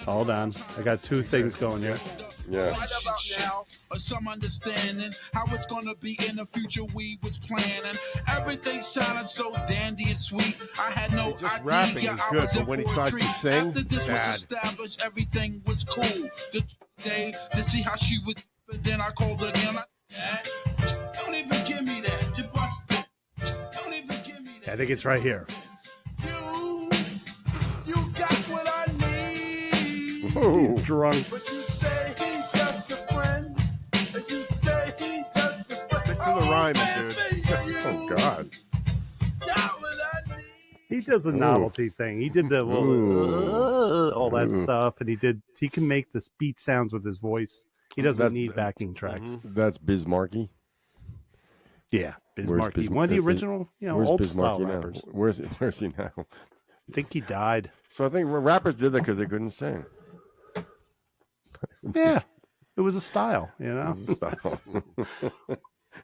Hold on. I got two things going here. Yeah. Or some understanding how it's gonna be in the future we was planning. Everything sounded so dandy and sweet. I had no Just idea. rapping is I good, was but in when he for a tries to treat. sing, After this bad. was established, everything was cool. The day to see how she would, but then I called again. Don't even give me that. You busted. Don't even give me that. I think it's right here. You got what I need. Whoa. Drunk. But you say he just a friend. And you say he just a friend. Stick to the rhyming, dude. Oh, God. Got what I need. He does a novelty thing. He did the all that Ooh. stuff, and he can make the beat sounds with his voice. He doesn't That's- need backing tracks. That's Biz Markie. Yeah, Biz Where's Markie, Biz- one of the Biz- original, Where's old Biz style Markie now? rappers. Where's he now? I think he died. So I think rappers did that because they couldn't sing. Yeah, it was a style, you know. Style.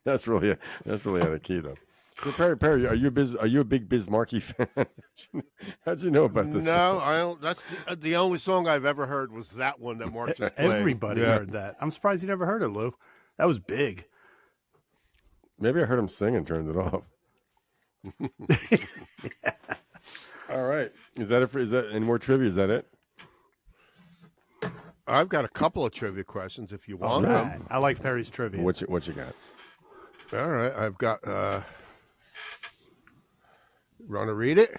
That's really out of key though. So Perry, are you a big Biz Markie fan? How'd you know about this? No, I don't. That's the only song I've ever heard was that one that Mark just played. Everybody Yeah. heard that. I'm surprised you never heard it, Lou. That was big. Maybe I heard him sing and turned it off. All right. Is that any more trivia? Is that it? I've got a couple of trivia questions if you All want right. them. I like Perry's trivia. What you got? All right, I've got. Want to read it?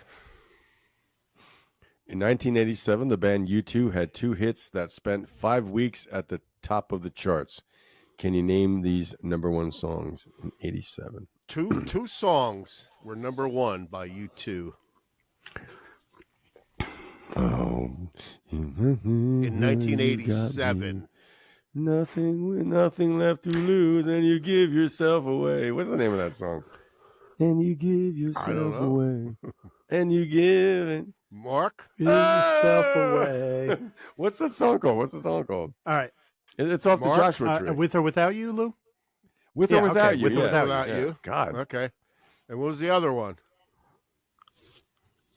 In 1987, the band U2 had two hits that spent 5 weeks at the top of the charts. Can you name these number one songs in 87? Two songs were number one by U2 Oh, in 1987. Nothing left to lose, and you give yourself away. What's the name of that song? And you give yourself know. away, and you give it. Mark? Give yourself away. What's that song called? All right. It's off Mark? the Joshua Tree. With or without you, Lou? With yeah, or without okay, you? with or yeah. without Yeah. you. God. Okay. And what was the other one?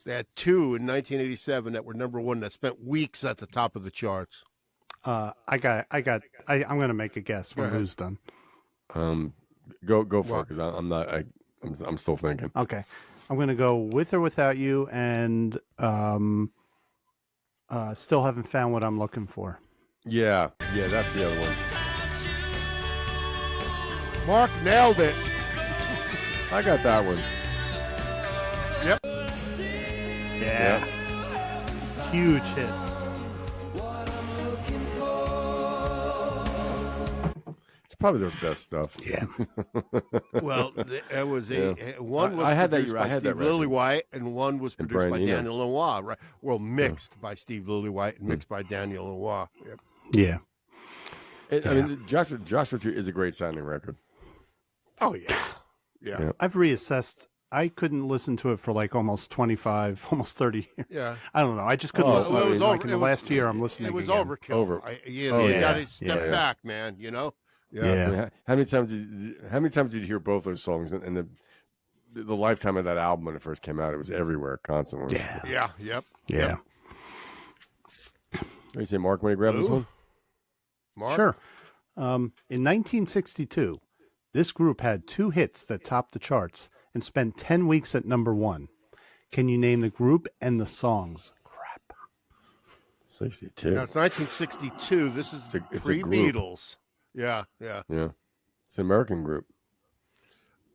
They had two in 1987 that were number one that spent weeks at the top of the charts. I'm going to make a guess when Go ahead. Lou's done. Go for it Well- because I'm still thinking. Okay. I'm going to go with or without you, and still haven't found what I'm looking for. Yeah, that's the other one. Mark nailed it. I got that one. Yep. Yeah. Huge hit. It's probably their best stuff. Yeah. Well, it was one was I had that. produced by I had that Steve record. Lillywhite, and one was And produced by Brian Eno. Daniel Lanois. Right? Well, mixed by Steve Lillywhite and mixed by Daniel Lanois. Yep. Yeah. I mean, Joshua Tree is a great sounding record. Oh yeah. Yeah. I've reassessed. I couldn't listen to it for like almost 25, almost 30 years. Yeah. I don't know. I just couldn't listen to it. Like in the last year, I'm listening It was again. overkill. You got to step back, man. You know. Yeah. I mean, how many times did you hear both those songs in the lifetime of that album when it first came out? It was everywhere, constantly. Yeah. Yeah. Yep. Yeah. What do you say, Mark? Want to grab this one? Mark? Sure. In 1962, this group had 2 hits that topped the charts and spent 10 weeks at number 1. Can you name the group and the songs? Crap. 62. Now, it's 1962. This is it's a group. pre-Beatles. Yeah. Yeah. It's an American group.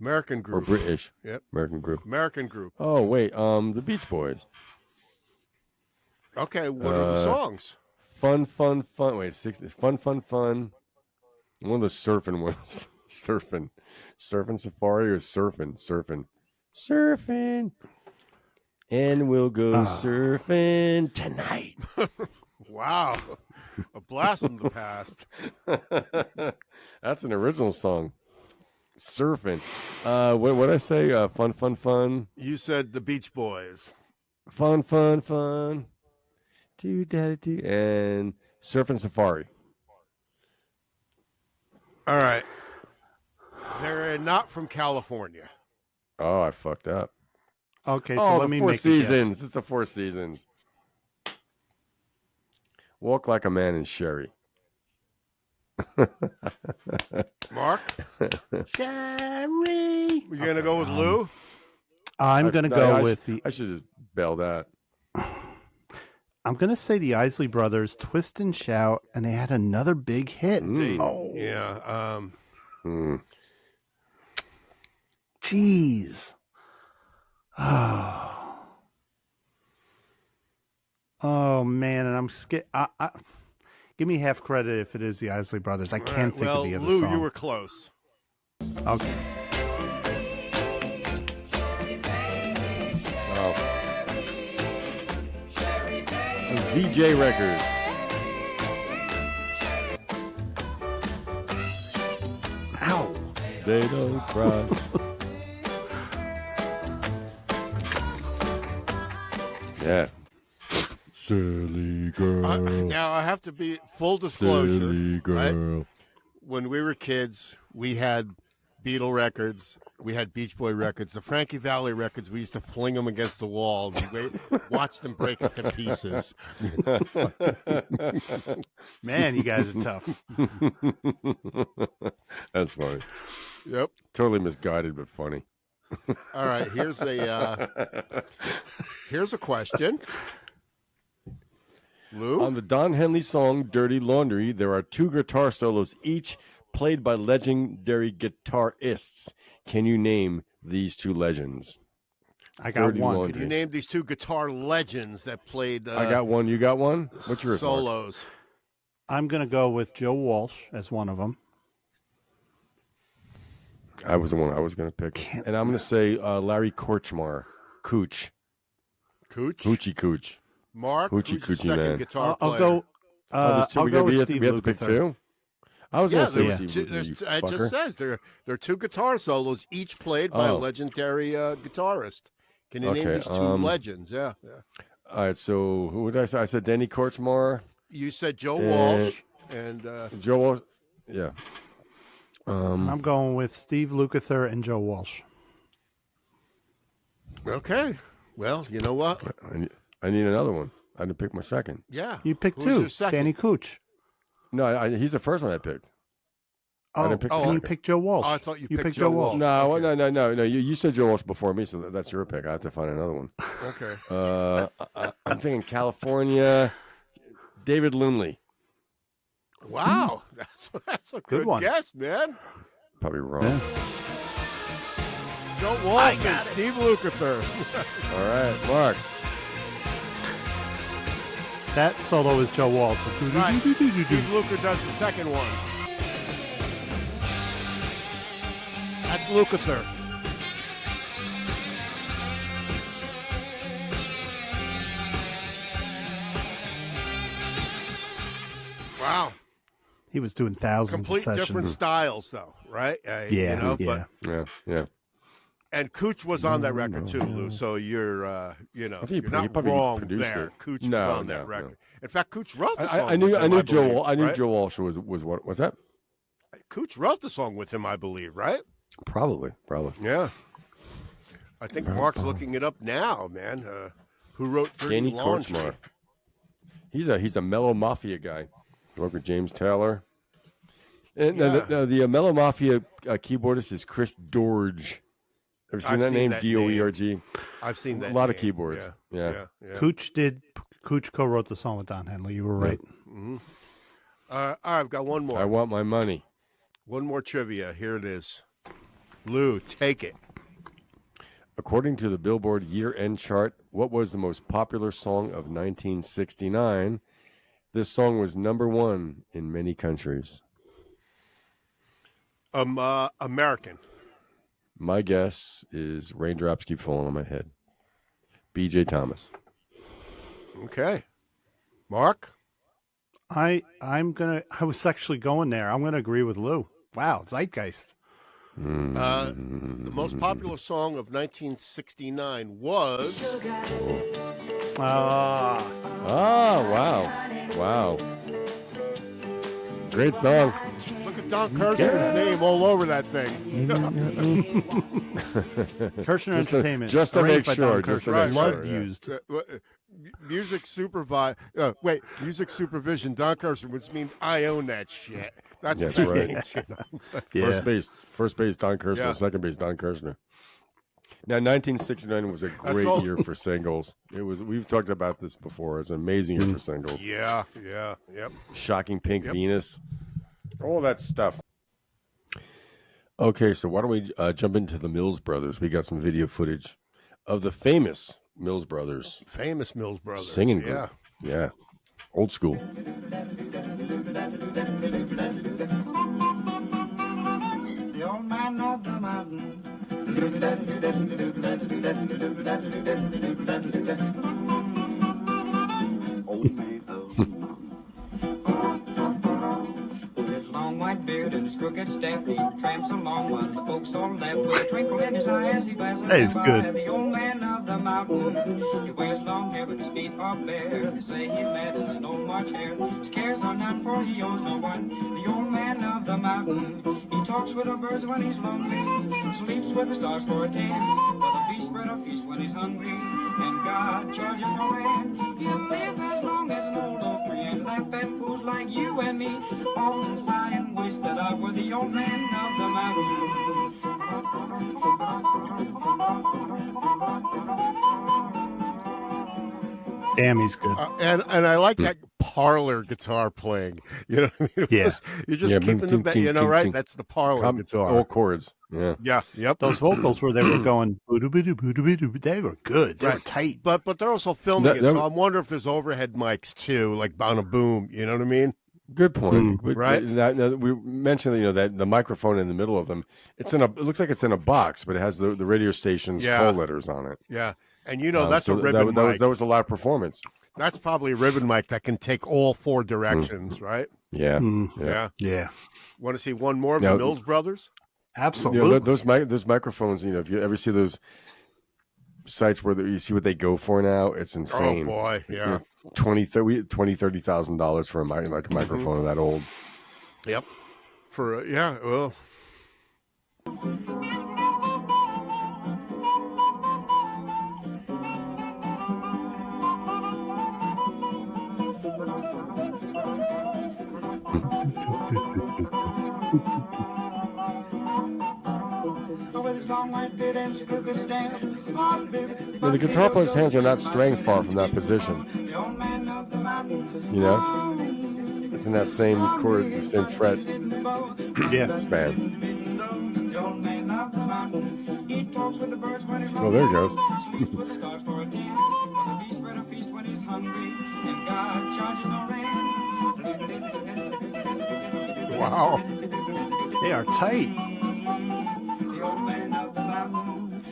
American Or group. British. Yep. American group. American group. Oh, wait. The Beach Boys. Okay, what are the songs? Fun. Wait, 60. Fun. One of the surfing ones. Surfing Safari or surfing. And we'll go surfing tonight. Wow. A blast from the past. That's an original song. Surfing. What did I say? Fun. You said the Beach Boys. Fun. Do-da-do. And Surfing Safari. All right. They're not from California. Oh, I fucked up. Okay, so let me Four make Seasons. It's the Four Seasons. Walk Like a Man in Sherry. Mark? Sherry. We're going to go with Lou? I'm going to go with I should just bail that. I'm going to say the Isley Brothers, Twist and Shout, and they had another big hit. Yeah. Jeez. Oh man, and I'm scared. Give me half credit if it is the Isley Brothers. I can't think of the other Lou, song. you were close. Okay. Oh. VJ Records. Ow. They don't cry. Yeah. Silly girl. Now, I have to be full disclosure. Silly girl. Right? When we were kids, we had Beatle records. We had Beach Boy records. The Frankie Valli records, we used to fling them against the wall and watch them break into pieces. Man, you guys are tough. That's funny. Yep. Totally misguided, but funny. All right, here's a question. Lou? On the Don Henley song Dirty Laundry, there are 2 guitar solos, each played by legendary guitarists. Can you name these 2 legends? I got Dirty one. Laundry. Can you name these 2 guitar legends that played I got one. You got one? What's yours, Mark? solos? I'm going to go with Joe Walsh as one of them. I was the one I was going to pick. And I'm going to say Larry Korchmar. Cooch. Cooch? Hoochie Cooch. Mark? Hoochie who's Coochie your second man. guitar I'll player? go. There's 2. I'll go with we Steve have to pick Lukather. 2? I was going to say there's Steve two- Lukather, there's- you it just fucker. says there are 2 guitar solos, each played by a Oh. legendary guitarist. Can you name Okay, these 2 legends? Yeah. All right, so who did I say? I said Danny Korchmar. You said Joe And- Walsh and Joe Walsh. Yeah. I'm going with Steve Lukather and Joe Walsh. okay. Well, you know what? I need another one. I didn't pick my second. Yeah. You picked Who's 2. your second? Danny Cooch. No, he's the first one I picked. I Oh, didn't pick the and you second. picked Joe Walsh. Oh, I thought you picked picked Joe Joe Walsh. Walsh. No, no. You said Joe Walsh before me, so that's your pick. I have to find another one. Okay. I'm thinking California. David Lindley. Wow. That's a good one. guess, man. Probably wrong. Yeah. Joe Walsh and Steve Lukather. All right, Mark. That solo is Joe Walsh. Right. Steve Lukather does the second one. That's Lukather. Wow. He was doing thousands Complete of sessions. different styles, though, right? Yeah, You know, yeah. Yeah. And Cooch was on that record too, Lou. So you're, you know, I think he you're not probably wrong produced there. it. Cooch No, was on no, that record. no. In fact, Cooch wrote the song. I knew with him, Joe. believe, I knew right? Joe Walsh was what? What's that? Cooch wrote the song with him, I believe, right? Probably. Yeah. I think Mark's looking it up now, man. Who wrote Dirty Danny Laundry? Korchmar. He's a Mellow Mafia guy. Worked with James Taylor. And the Mellow Mafia keyboardist is Chris Dorge. Ever seen that name? Doerg. I've seen that. A lot of name. keyboards. Yeah. Cooch co-wrote the song with Don Henley. You were right. Mm-hmm. I've got one more. I want my money. One more trivia. Here it is. Lou, take it. According to the Billboard year-end chart, what was the most popular song of 1969? This song was number one in many countries. American. My guess is Raindrops Keep Falling on My Head. B.J. Thomas. Okay. Mark? I was actually going there. I'm gonna agree with Lou. Wow, Zeitgeist. The most popular song of 1969 was... Wow. Great song. Look at Don Kirshner's name all over that thing. Kirshner Entertainment. Just to make arranged by sure. Don Just to Kirshner. make Blood sure. Yeah. used. Music supervision, Don Kirshner, which means I own that shit. That's That's what right. means, you know? Yeah. First base, Don Kirshner. Yeah. Second base, Don Kirshner. Now, 1969 was a great year for singles. It was. We've talked about this before. It's an amazing year for singles. Yep. Shocking Pink Venus, all that stuff. Okay, so why don't we jump into the Mills Brothers? We got some video footage of the famous Mills Brothers. Famous Mills Brothers. Singing group. Yeah. Old school. The old man of the mountain. Old man of the mountain. With his long white beard and his crooked staff, he tramps along while the folks all laugh with a twinkle in his eye as he passes That is them good. by. The old man of the mountain. He wears long hair but his feet are bare. They say he's mad as an old March hare. His cares are none for he owes no one. The old man of the mountain. He talks with the birds when he's lonely. Sleeps with the stars for a tan. For the beast spread a feast when he's hungry. And God charges no man. He'll live as long as an old oak tree and laugh at fools like you and me. Often sigh and wish that I were the old man of the mountain. Damn, he's good. And I like that parlor guitar playing. You know what I mean? Yeah. You're just keeping the, you know, right? That's the parlor guitar. All chords. Yeah. Yep. Those vocals where they were going, they were good. They were tight. But they're also filming it, so I'm wondering if there's overhead mics too, like on a boom. You know what I mean? Good point. Right? We mentioned, that the microphone in the middle of them. It looks like it's in a box, but it has the radio station's call letters on it. Yeah, and that's a ribbon mic. That was a live performance. That's probably a ribbon mic that can take all four directions, right? Yeah. Yeah. Want to see one more of the Mills Brothers? Absolutely. Those microphones. If you ever see those sites where you see what they go for now, it's insane. Oh boy, yeah. $30,000 for a microphone that old. Yep. Well. The guitar player's hands are not straying far from that position. It's in that same chord, the same fret Yeah. span. He talks with the birds when he's Oh, there it goes. sleeps with the dogs for a den. For the beast spread a feast when he's hungry, and God charges no rent. Wow. They are tight. The old man of the mountain.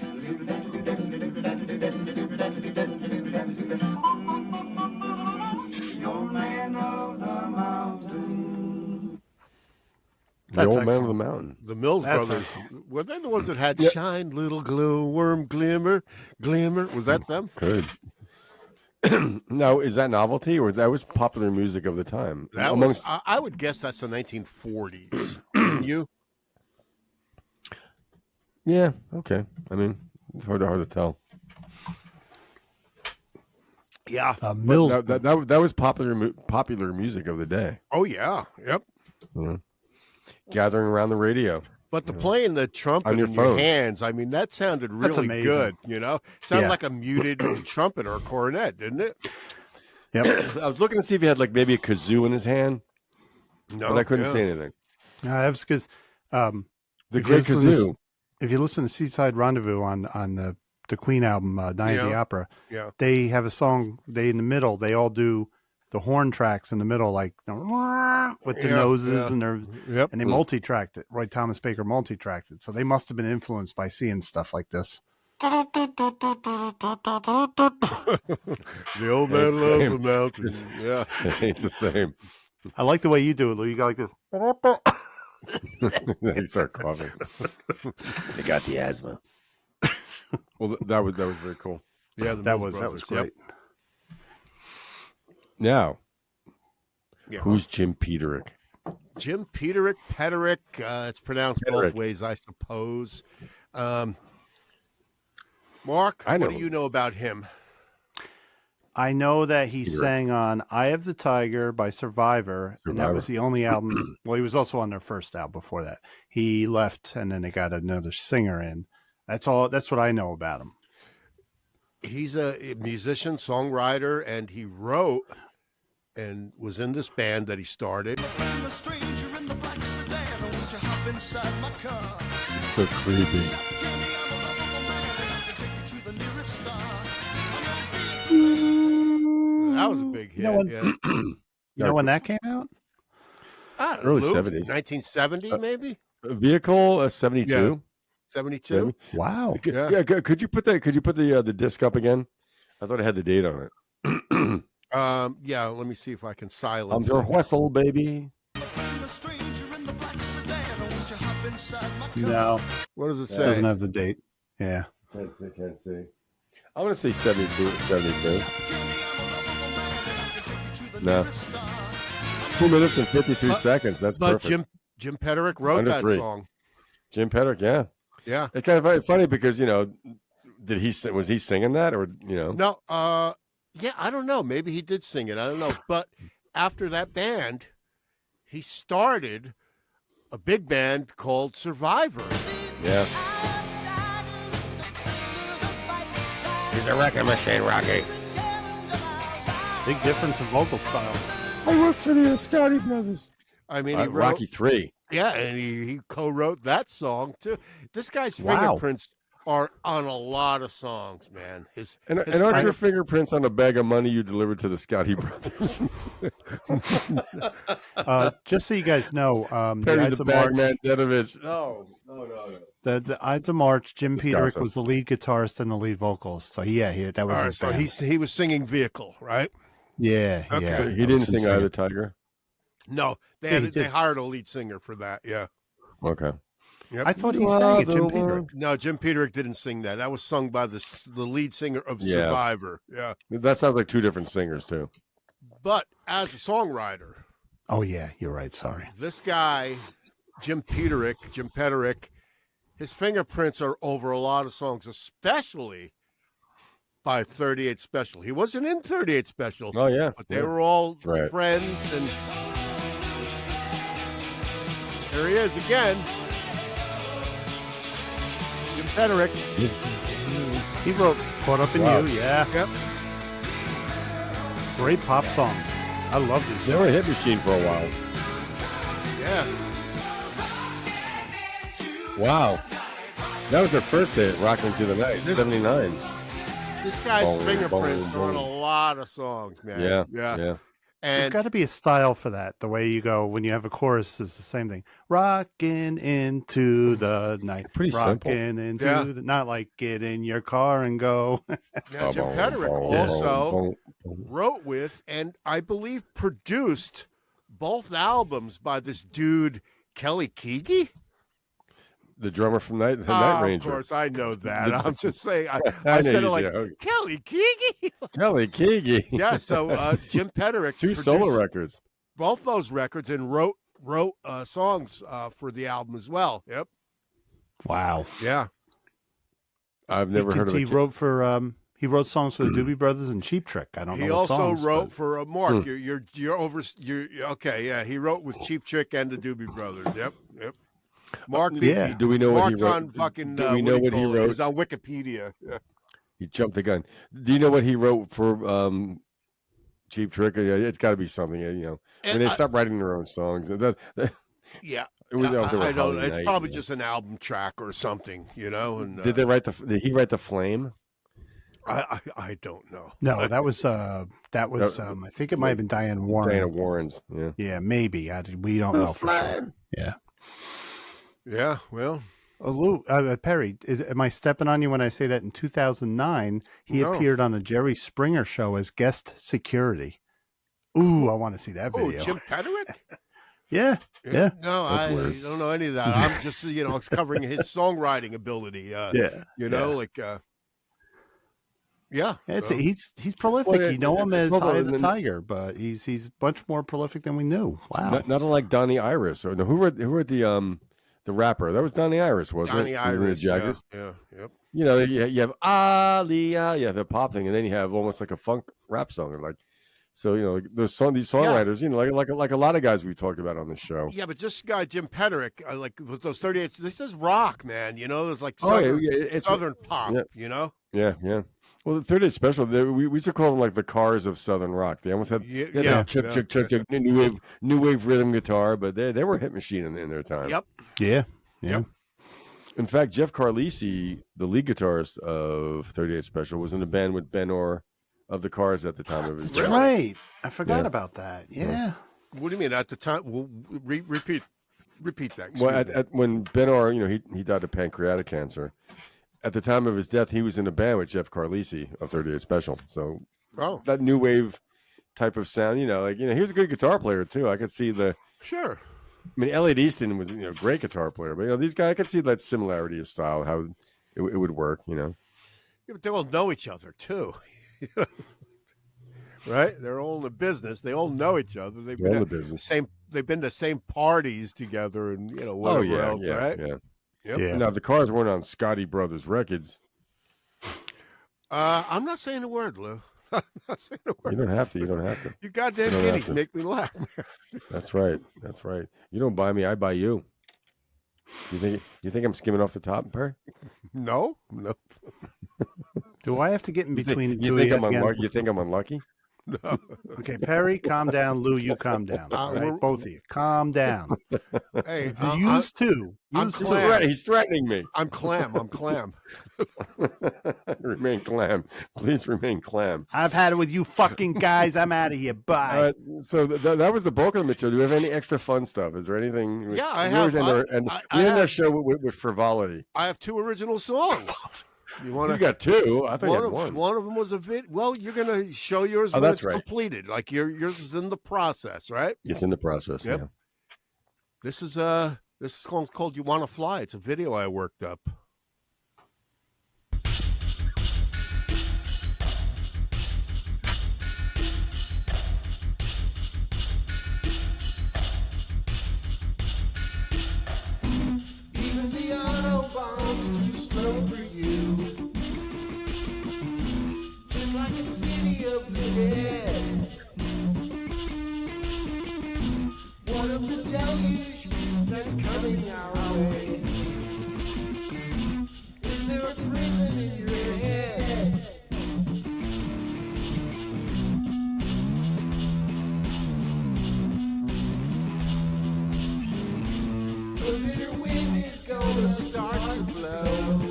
The old man of the mountain. The That's old man of excellent. the mountain. The Mills That's Brothers, excellent. were they the ones that had Shine Little Glowworm Glimmer? Glimmer? Was that them? Could. Now, is that novelty or that was popular music of the time? That was, I would guess that's the 1940s. Wouldn't you? Yeah, okay. I mean, it's hard to tell. Yeah. Mills. That was popular music of the day. Oh, yeah. Yep. Yeah. Gathering around the radio. But the playing the trumpet On your in phone. your hands, I mean, that sounded That's really amazing. good, you know? Sounded Yeah. like a muted trumpet or a cornet, didn't it? Yep. I was looking to see if he had like maybe a kazoo in his hand, No. but I couldn't yeah. see anything. That was because The If you great listen to kazoo. if you listen to Seaside Rendezvous on the Queen album, Night of the Yeah. Opera, Yeah. they have a song. They in the middle, they all do the horn tracks in the middle, like with the Yeah, noses yeah. and their Yep. and they multi-tracked it. Roy Thomas Baker multi-tracked it, so they must have been influenced by seeing stuff like this. The old man It's loves same. the mountain. Yeah. It ain't the same. I like the way you do it, Lou. You got like this. They start coughing. They got the asthma. Well, that was very cool. Yeah, the That Mills was Brothers, yep. great. Now, Yeah. who's Jim Peterik? Jim Peterik, it's pronounced both Peterik. ways, I suppose. Mark, I know what do you know about him? I know that he Peter. sang on "Eye of the Tiger" by Survivor, and that was the only album. Well, he was also on their first album before that. He left, and then they got another singer in. That's all. That's what I know about him. He's a musician, songwriter, and he wrote and was in this band that he started. I'm a stranger in the black sedan. Won't you hop inside my car? It's so creepy. Candy, I'm a lovable man. I can take you to the nearest star. That was a big hit. You know when, yeah. you know when that came out? I don't Early know, 70s. 1970 maybe? Vehicle 72. 72? Maybe. Wow. Yeah. Yeah. Could you put the disc up again? I thought it had the date on it. Yeah, let me see if I can I'm silence your it. whistle, baby. I'm a stranger in the black sedan. Won't you hop inside my car? No, What does it it say? doesn't have the date. Yeah. Can't see. I'm going to say 72. 72. No. 2 minutes and 53 seconds. That's But perfect. Jim Peterik wrote Under that 3. song. Jim Peterik, yeah. Yeah. It's kind of funny because, was he singing that or, No, yeah, I don't know. Maybe he did sing it. I don't know. But after that band, he started a big band called Survivor. Yeah. He's a record machine, Rocky. Big difference in vocal style. I work for the Scotty Brothers. I mean, he wrote, Rocky 3. yeah, and he co-wrote that song too. This guy's Wow. fingerprints are on a lot of songs, man. And aren't your fingerprints on a bag of money you delivered to the Scotty Brothers? Just so you guys know, the Perry Ides the of March, Bagman Denovich. No. the Ides of March, Jim It's Peterik gossip. was the lead guitarist and the lead vocalist. So that All was right, his so band. he was singing Vehicle, right? Yeah, Okay. yeah. He didn't sing Eye of the Tiger? No, they Yeah, he they did. hired a lead singer for that. Yeah. Okay. Yep. I thought he sang it, Jim Peterik. No, Jim Peterik didn't sing that. That was sung by the lead singer of Yeah. Survivor. Yeah. That sounds like two different singers, too. But as a songwriter, Oh, yeah, you're right. Sorry. this guy, Jim Peterik, his fingerprints are over a lot of songs, especially by 38 Special. He wasn't in 38 Special, Oh, yeah. but they were all Right. friends. And there he is again. Jim Peterik. He wrote "Caught Up in Wow. You." Yeah, Yep. great pop songs. I love these. They were a hit machine for a while. Yeah. Wow. That was their first hit, Rockin' Through the Night, 79. This guy's Boom, fingerprints boom, are on a boom. lot of songs, man. Yeah. And There's got to be a style for that. The way you go when you have a chorus is the same thing. Rockin' into the night. Pretty simple. Rockin' into the not like get in your car and go. now, Jim Peterik also wrote with and I believe produced both albums by this dude Kelly Keagy. The drummer from Night Ranger. Of course, I know that. I'm just saying. I said it like Kelly Keagy. Kelly Keagy. Yeah. So Jim Peterik, two solo records, both those records, and wrote songs for the album as well. Yep. Wow. Yeah. I've never heard of it. He wrote for he wrote songs for the Doobie Brothers and Cheap Trick. I don't know. He what also songs, wrote but... for Mark. You're over. You're okay. Yeah. He wrote with Cheap Trick and the Doobie Brothers. Yep. Mark, do we know Mark's what he wrote? on fucking. Do we know what he wrote? He's on Wikipedia. Yeah. He jumped the gun. Do you know what he wrote for Cheap Trick? It's got to be something, when they stop writing their own songs. Yeah, I don't. It's probably just an album track or something, And did they write Did he write the Flame? I don't know. No, that was I think it might have been Diane Warren. Diana Warren's. Yeah, maybe. We don't know for sure. Yeah. Yeah, well, Lou, Perry, am I stepping on you when I say that in 2009 he appeared on the Jerry Springer show as guest security? Ooh, I want to see that video. Jim Peterik? Yeah. No, I don't know any of that. I'm just covering his songwriting ability. He's prolific. You know him as Eye of the Tiger, but he's much more prolific than we knew. Wow. Not unlike Donnie Iris. Or no, who wrote the rapper? That was Donnie Iris, wasn't Donnie it? Iris, the Jaggers. Yeah. Yep. You have Aliyah, you have the pop thing, and then you have almost like a funk rap song, these songwriters, like a lot of guys we've talked about on the show. Yeah, but this guy Jim Peterik, like with those 38, this is rock, man. There's like southern pop. Yeah. Well, the 38 Special, we used to call them like the Cars of Southern Rock. They almost had new wave rhythm guitar, but they were a hit machine in their time. Yep. Yeah. In fact, Jeff Carlisi, the lead guitarist of 38 Special, was in a band with Ben Orr of the Cars at the time of his death. That's right. I forgot about that. Yeah. What do you mean at the time? Well, repeat that. Well, when Ben Orr, he died of pancreatic cancer. At the time of his death, he was in a band with Jeff Carlisi of 38 Special. So that new wave type of sound, he was a good guitar player too. I could see Sure. I mean, Elliot Easton was a great guitar player, but these guys, I could see that similarity of style, how it would work. Yeah, but they all know each other too. Right? They're all in the business. They all know each other. They've been the business. They've been to same parties together, and whatever else, right? Yeah. Yep. Yeah. Now the Cars weren't on Scotty Brothers Records. I'm not saying a word, Lou. I'm not saying a word. You don't have to. You goddamn guineas make me laugh, man. That's right. You don't buy me, I buy you. You think I'm skimming off the top, Perry? No. Do I have to get in between you think I'm unlucky? You think I'm unlucky? No. Okay, Perry, calm down. Lou, you calm down. All right, both of you, calm down. Hey, Use two. He's threatening me. I'm clam. Remain clam. Please remain clam. I've had it with you fucking guys. I'm out of here. Bye. So that was the bulk of the material. Do we have any extra fun stuff? Is there anything? Yeah, I have. We end our show with frivolity. I have 2 original songs. You got 2. I think you had one. One of them was a vid. Well, you're gonna show yours when it's completed. Like yours is in the process, right? It's in the process. Yep. Yeah. This is called "You Wanna Fly." It's a video I worked up. Even the autobahn's too slow for you. Just like a city of the dead. What of the deluge that's coming our way? Is there a prison in your head? The bitter wind is gonna start to blow.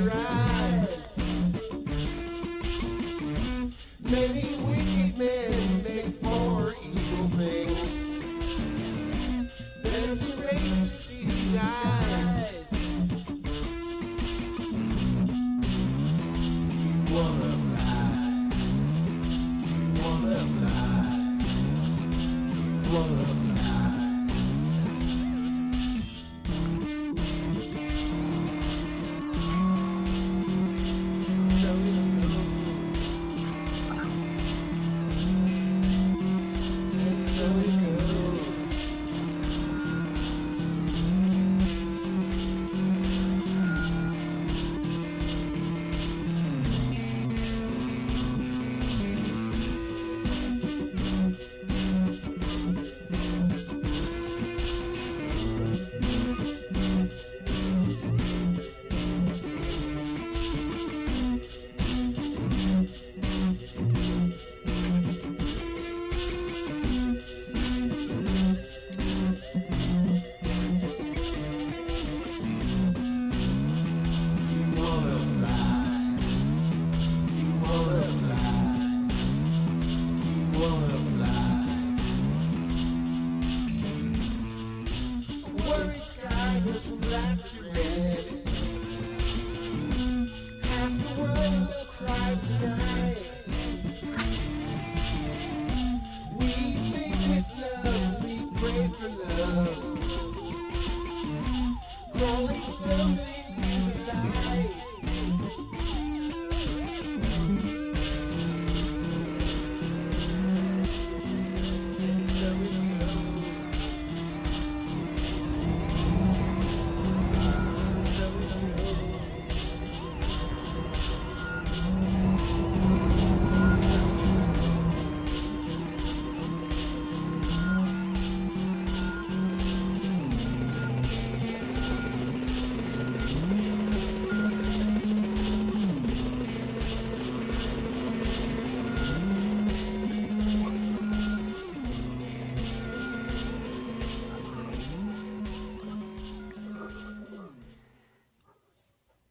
your eyes. Many wicked men make for evil things. There's a race to see who dies. Wanna fly, wanna fly, wanna fly.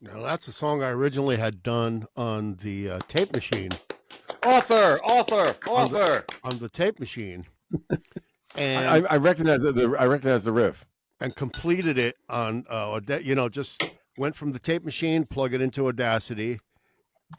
Now, that's a song I originally had done on the tape machine. Author. On the tape machine. And I recognize the riff. And completed it on, just went from the tape machine, plug it into Audacity.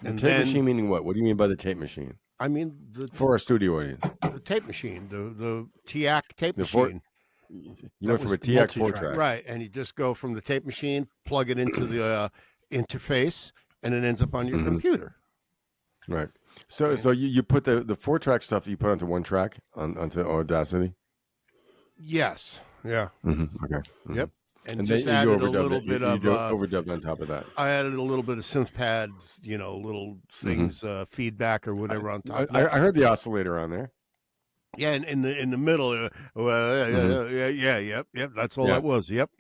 The tape machine meaning what? What do you mean by the tape machine? I mean, for our studio audience. The tape machine, the TIAC tape machine. You went from a TIAC 4-track. Right, and you just go from the tape machine, plug it into the interface, and it ends up on your computer. Right. So you put the 4-track stuff you put onto one track onto Audacity? Yes. Yeah. Mm-hmm. Okay. Mm-hmm. Yep. And just added a little bit of overdubbed on top of that. I added a little bit of synth pads, little things, feedback or whatever on top. I heard the oscillator on there. Yeah, and in the middle, yep. That's all that was. Yep.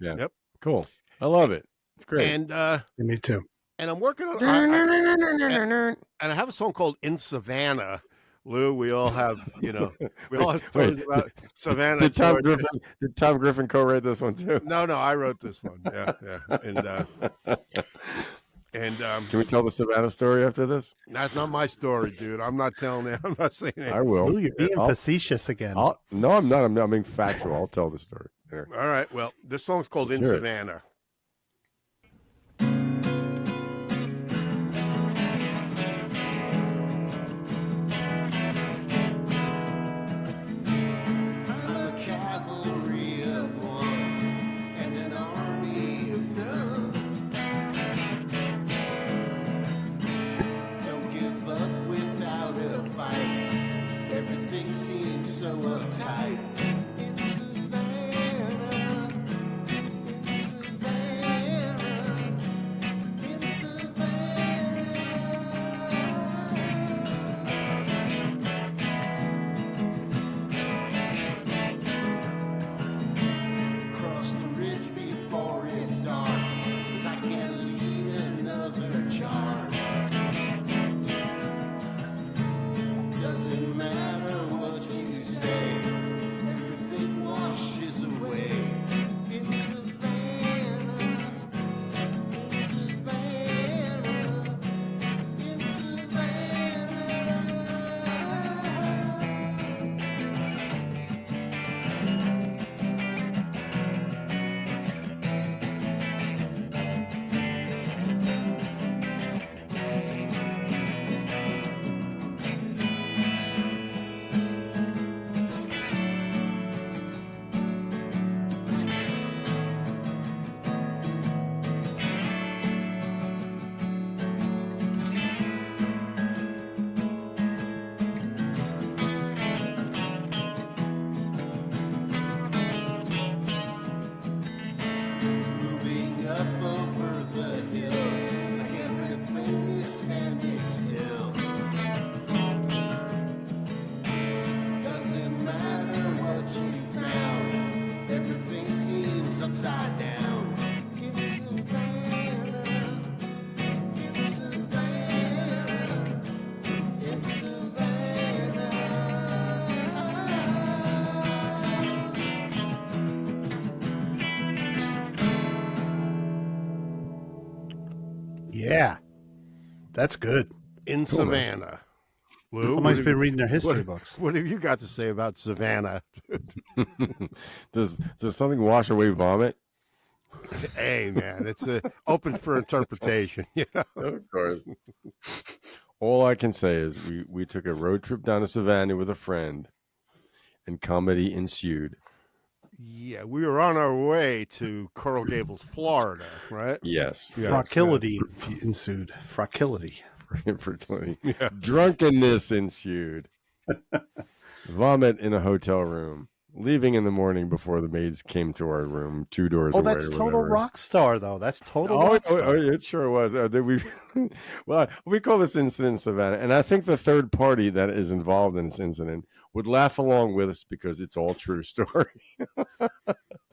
Cool. I love it. It's great. And me too. And I'm working on. And I have a song called "In Savannah." Lou, we all have, we all have stories about Savannah. Did Tom Griffin co-write this one too? No, I wrote this one. Yeah. And can we tell the Savannah story after this? That's not my story, dude. I'm not telling it. I'm not saying it. I will. Ooh, you're being facetious again. No, I'm not. I'm being factual. I'll tell the story. There. All right. Well, this song's called "In Savannah." So uptight in Savannah, upside down. In Savannah, in Savannah, in Savannah. Yeah, that's good. In Cool, man. Savannah. Lou, Somebody's what been have- reading their history what- books. What have you got to say about Savannah? Does something wash away vomit? Hey, man, it's open for interpretation. You know? Of course. All I can say is we took a road trip down to Savannah with a friend, and comedy ensued. Yeah, we were on our way to Coral Gables, Florida, right? Yes. Fragility ensued. Fragility. Infertility. Drunkenness ensued. Vomit in a hotel room. Leaving in the morning before the maids came to our room, 2 doors Oh, away. that's or total whatever. rock star, though. That's total Oh, rock star. it sure was. Well, we call this incident Savannah, and I think the third party that is involved in this incident would laugh along with us because it's all true story.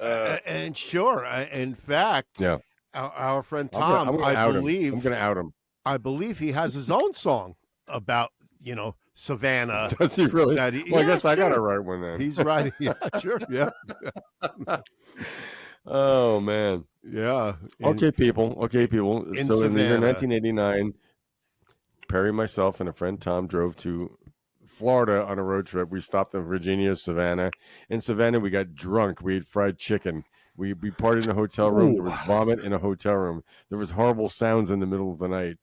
And sure, in fact, Yeah. our friend I'm Tom, gonna I out him. believe, I'm going to out him. I believe he has his own song about Savannah. Does he really? that Well, I guess I got to sure. write one then. He's writing. Yeah, sure. Yeah. Oh man. Yeah. Okay, people. in So in the year Savannah. 1989, Perry, myself, and a friend Tom drove to Florida on a road trip. We stopped in Virginia, Savannah. In Savannah, we got drunk. We ate fried chicken. We partied in a hotel room. There was vomit in a hotel room. There was horrible sounds in the middle of the night.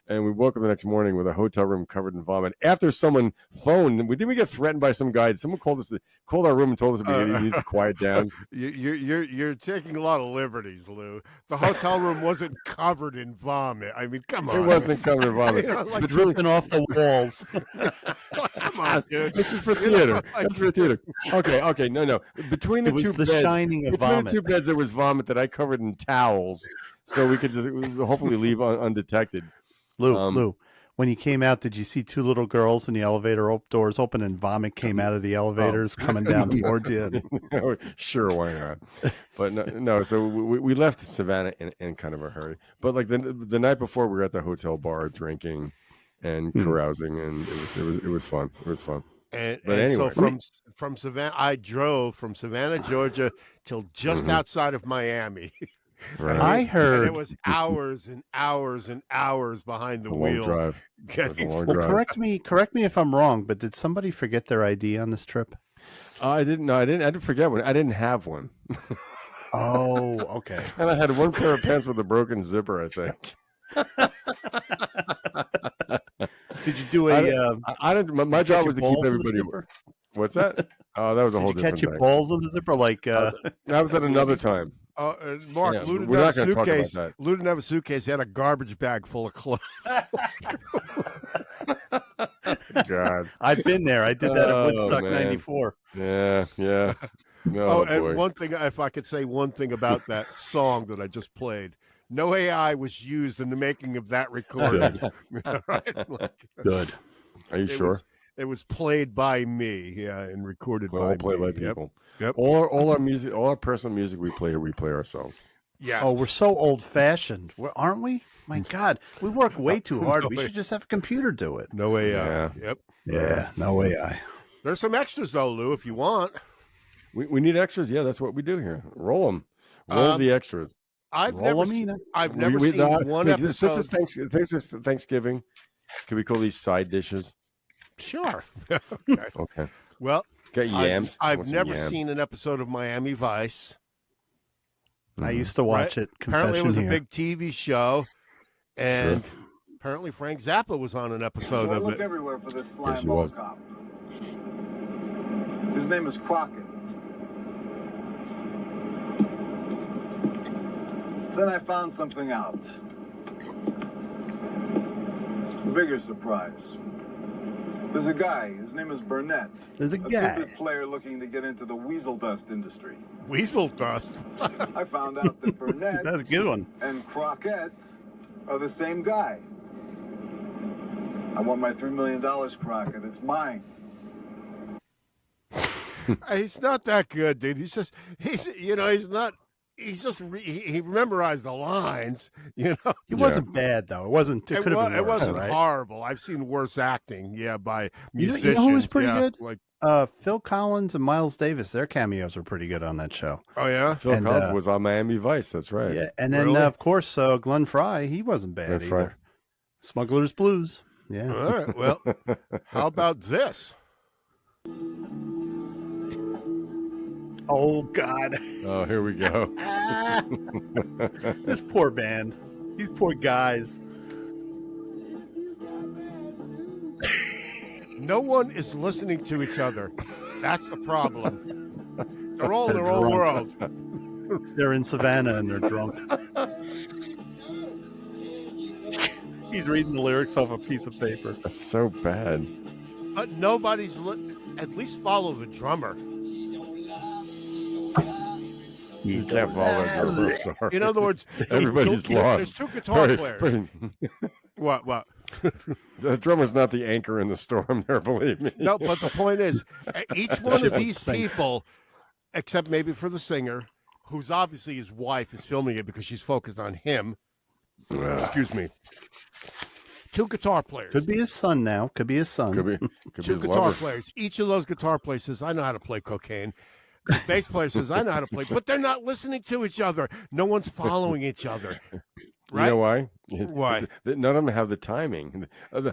And we woke up the next morning with a hotel room covered in vomit. After someone phoned, didn't we get threatened by some guy? Someone called our room and told us we needed to quiet down. You're taking a lot of liberties, Lou. The hotel room wasn't covered in vomit. I mean, come on. It wasn't covered in vomit. You know, like But really- Dripping off the walls. Come on, dude. This is for theater. That's for theater. Okay. No. Between the It was two the beds, shining of between vomit. the two beds, there was vomit that I covered in towels, so we could just hopefully leave undetected. Lou, when you came out, did you see 2 little girls in the elevator doors open and vomit came out of the elevators coming down towards you? Sure, why not? But no. So we left Savannah in kind of a hurry. But like the night before, we were at the hotel bar drinking and carousing, and it was fun. It was fun. And Anyway. so from Savannah, I drove from Savannah, Georgia, till just outside of Miami. Right. I And heard. it was hours and hours and hours behind the It's a long wheel. drive. It was a long Well, drive. correct me if I'm wrong, but did somebody forget their ID on this trip? I didn't. No, I didn't forget one. I didn't have one. Oh, okay. And I had one pair of pants with a broken zipper, I think. Did you do I a? didn't- I didn't. My catch job your was to balls keep in the everybody. zipper? What's that? Oh, that was a whole Did you different catch your thing. balls in the zipper? Like, That was at another time. Mark, Yeah, Lou didn't we're have not a gonna talk about suitcase. that. Lou didn't have a suitcase. He had a garbage bag full of clothes. God. I've been there. I did that at Oh, Woodstock man. '94. Yeah. No, Oh, boy. and one thing, if I could say one thing about that song that I just played, no AI was used in the making of that recording. Right? Like, Good. Are you it sure? it was played by me, yeah, and recorded Well, by all played me. by Yep. people. Yep. All our music, all our personal music we play ourselves. Yes. Oh, we're so old-fashioned, aren't we? My God, we work way too hard. We should just have a computer do it. No AI. Yeah. Yep. Yeah, no AI. There's some extras though, Lou, if you want. We need extras. Yeah, that's what we do here. Roll them. Roll the extras. I've Roll never 'em seen. in. I've never seen one Since episode. it's Thanksgiving, can we call these side dishes? Sure. Okay. Okay. Well, Got yams. I I've want some never yams. seen an episode of Miami Vice. I used to watch it. Apparently, it Confession was here. a big TV show, and apparently Frank Zappa was on an episode I of looked it. everywhere for this Yes, he slime ball was. cop. His name is Crockett. Then I found something out. A bigger surprise. There's a guy. His name is Burnett. There's a A guy. stupid player looking to get into the weasel dust industry. Weasel dust. I found out that Burnett That's a good one. and Crockett are the same guy. I want my $3 million, Crockett. It's mine. He's not that good, dude. He's just he's not he's just he memorized the lines. You know, It wasn't bad though. It wasn't. It could have been worse. It wasn't right? horrible. I've seen worse acting. Yeah, by musicians. You know who was pretty yeah, good? Like, Phil Collins and Miles Davis. Their cameos were pretty good on that show. oh yeah, Phil Collins was on Miami Vice. That's right. Yeah, and then Really? of course Glenn Fry. He wasn't bad Glenn Fry. either. Smuggler's Blues. Yeah. all right. Well, how about this? Oh God. Oh, here we go. This poor band. These poor guys. No one is listening to each other. That's the problem. They're all in their own drunk. world. They're in Savannah and they're drunk. He's reading the lyrics off a piece of paper. That's so bad. But nobody's at least follow the drummer. You can't follow that drummer. I'm sorry. In other words, everybody's lost. There's two guitar players. What? The drummer's not the anchor in the storm there, believe me. No, but the point is, each one of these people, except maybe for the singer, who's obviously his wife, is filming it because she's focused on him. Excuse me. Two guitar players. Could be his son now. Could be his son. Could be Two his guitar lover. players. Each of those guitar players says, I know how to play cocaine. The bass player says, I know how to play, but they're not listening to each other. No one's following each other. Right? You know why? Why? None of them have the timing.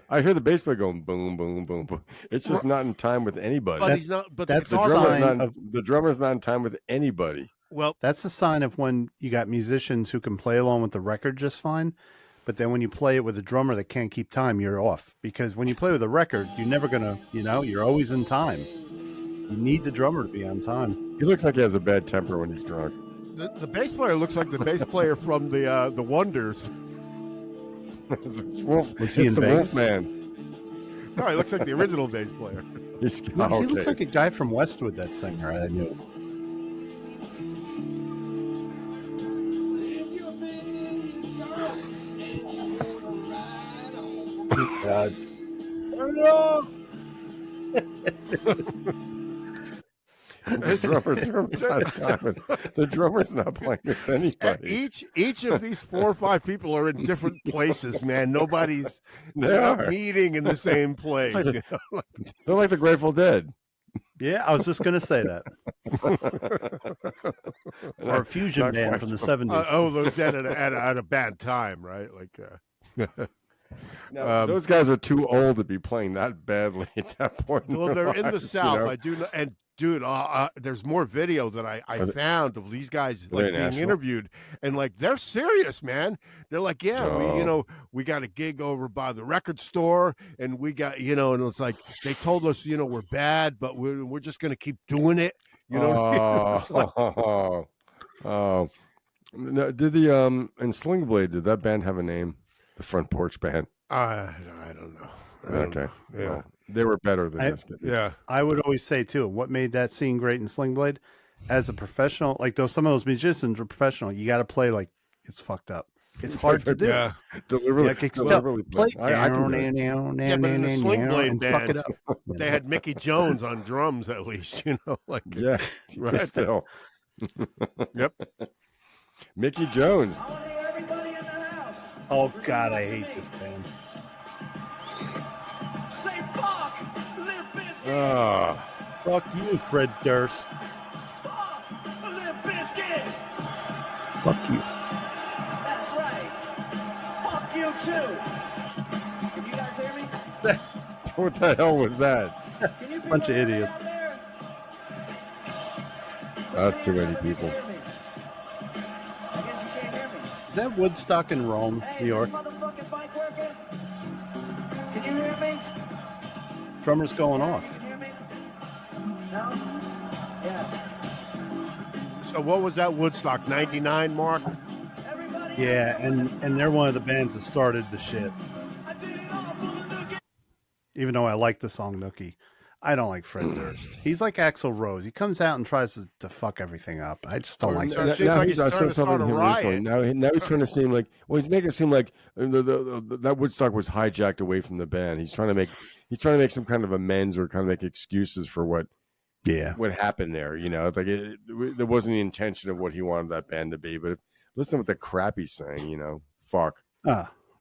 I hear the bass player going boom, boom, boom, boom. It's just not in time with anybody. But he's not. But that's the a guitar sign player, the drummer's not in time with anybody. well, That's the sign of when you got musicians who can play along with the record just fine. But then when you play it with a drummer that can't keep time, you're off. Because when you play with a record, you're never going to, you're always in time. You need the drummer to be on time. He looks like he has a bad temper when he's drunk. the bass player looks like the bass player from the Wonders. It's Wolf. Was he it's in the Vegas? No, Wolfman. he looks like the original bass player. He's, No, he looks okay. like a guy from Westwood, that singer I knew. God. Turn it off. The drummer's not playing with anybody. Each of these 4 or 5 people are in different places, man. Nobody's They are. meeting in the same place. You know? They're like the Grateful Dead. Yeah, I was just going to say that. Or a fusion Not band quite from the sure. 70s. Those at a bad time, right? Like, No, those guys are too old to be playing that badly at that point. well, their they're in the lives, South. you know? I do know, and dude, there's more video that I found of these guys Are they like in being Nashville? interviewed, and like they're serious, man. They're like, yeah, Oh. we got a gig over by the record store, and we got, and it's like they told us, we're bad, but we're just gonna keep doing it. You know, It's like, Oh. No, did the and Sling Blade, did that band have a name? The Front Porch Band. I don't know. I don't Okay. know. Yeah. Well, they were better than this. Yeah. I would always say, too, what made that scene great in Sling Blade, as a professional, like some of those musicians are professional, you got to play like it's fucked up. It's hard to do. Yeah. Deliberately, Like, it's deliberately play I can do it. Yeah, but in the Sling Blade and fuck it band, up. they had Mickey Jones on drums at least, like Yeah, Right. still. Yep. Mickey Jones. Oh, God, I hate this band. Say fuck, Limp Bizkit. Ah, Fuck you, Fred Durst. Fuck, Limp Bizkit. Fuck you. That's right. Fuck you too. Can you guys hear me? what the hell was that? Can you Bunch of idiots. down there? That's too many people. Hear me? I guess you can't hear me. Is that Woodstock in Rome, Hey, New York? is this motherfucking mic working? Can you hear me? Drummer's going off. Can you hear me? No? Yeah. So what was that Woodstock 99 mark? Everybody. Yeah, and they're one of the bands that started the shit. I did it all for the new Even though I like the song Nookie, I don't like Fred Durst. He's like Axl Rose. He comes out and tries to fuck everything up. I just don't like Now, that. seems like he's he's I trying saw to something start a him recently. riot. Now he's trying to seem like he's making it seem like that Woodstock was hijacked away from the band. He's trying to make some kind of amends or kind of make excuses for what Yeah. what happened there. Like there wasn't the intention of what he wanted that band to be. But listen what the crap he's saying. Fuck.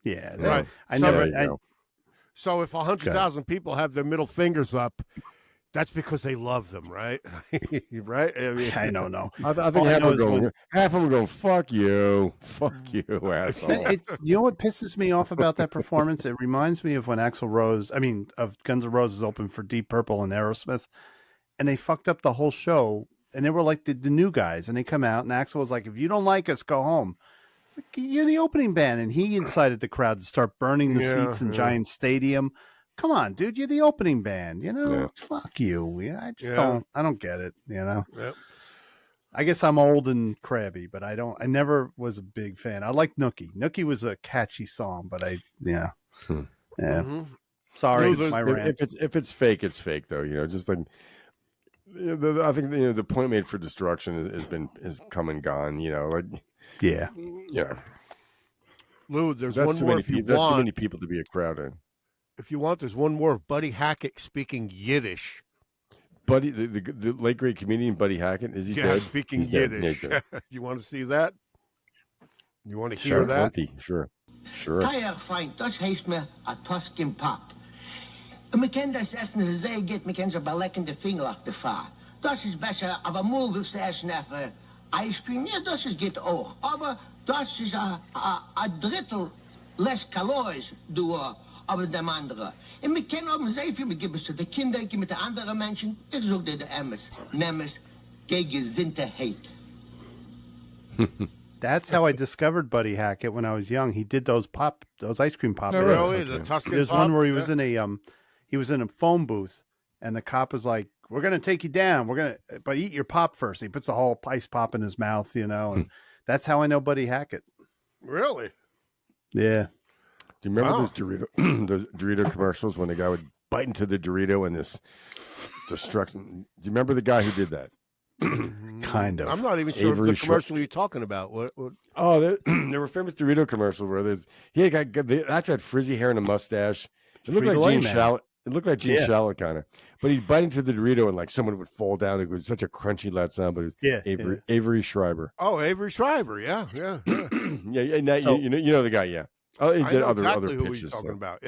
Yeah. Right. I So, never. so if 100,000 people have their middle fingers up, that's because they love them, right? Right? I don't know. I think half of them are going, fuck you, asshole. You know what pisses me off about that performance? It reminds me of when of Guns N' Roses opened for Deep Purple and Aerosmith, and they fucked up the whole show. And they were like the new guys, and they come out, and Axl was like, "If you don't like us, go home." It's like, you're the opening band, and he incited the crowd to start burning the seats in Giant Stadium. Come on, dude, you're the opening band. Fuck you. I just don't get it. Yep. I guess I'm old and crabby, but I never was a big fan. I like Nookie. Nookie was a catchy song, but Sorry, it's my rant. If it's fake, it's fake though. Just like I think the point made for destruction has come and gone. Yeah. Lou, there's That's one too more many if you people. That's want. too many people to be a crowd in. If you want, there's one more of Buddy Hackett speaking Yiddish. Buddy, the late great comedian Buddy Hackett, is he dead? Speaking He's dead. Yiddish. You want to see that? You want to hear Sure, that? Sure. Teuer Freund, das heißt mir a Toskin Pop. Und wir können das Essen sehr gut, wir können so belecken die Finger auf der Fahr. Das ist besser, aber nur willst du essen auf Ice Cream? Ja, das ist gut auch. Aber das ist a Drittel less Calories, aber dem anderen. Und wir können auch sehr viel, wir geben es zu den Kindern, geben es zu anderen Menschen. Ich suche dir die Emmes, nimm es gegen Gesinnterheit. That's how I discovered Buddy Hackett when I was young. He did those ice cream pop. Really? The Tuscan There's Pop? one where he was in a phone booth, and the cop was like, "We're gonna take you down. But eat your pop first." He puts a whole ice pop in his mouth, and that's how I know Buddy Hackett. Really? Yeah. Do you remember those Dorito commercials when the guy would bite into the Dorito and this destruction? Do you remember the guy who did that? Kind of. I'm not even sure the commercial you're talking about. What? Oh, there were famous Dorito commercials where he actually had frizzy hair and a mustache. It looked like Gene Shalit. It looked like Gene Shalit kind of, but he'd bite into the Dorito and like someone would fall down. It was such a crunchy, loud sound. But it was Avery Schreiber. Oh, Avery Schreiber. Yeah. Yeah. So, you know the guy. Yeah. Oh, he did I know other exactly who pitches, he's talking so. about.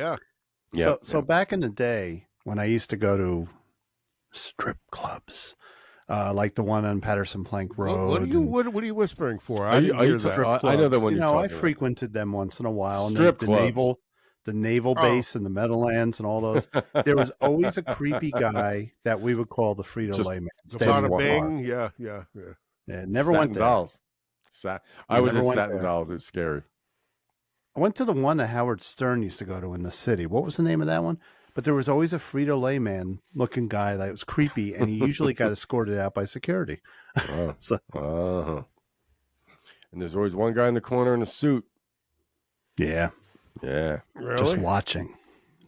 Yeah. So back in the day when I used to go to strip clubs, like the one on Patterson Plank Road. What are you whispering for? I know that one. I frequented them once in a while. Strip and clubs. The naval base and the Meadowlands and all those. There was always a creepy guy that we would call the Frito-Lay man. Bada Bing. Yeah. Never went there. Dolls. I was Never at went Satin there. Dolls. It was scary. I went to the one that Howard Stern used to go to in the city. What was the name of that one? But there was always a Frito-Lay man looking guy that was creepy, and he usually got escorted out by security. And there's always one guy in the corner in a suit. Yeah. Yeah. Really? Just watching.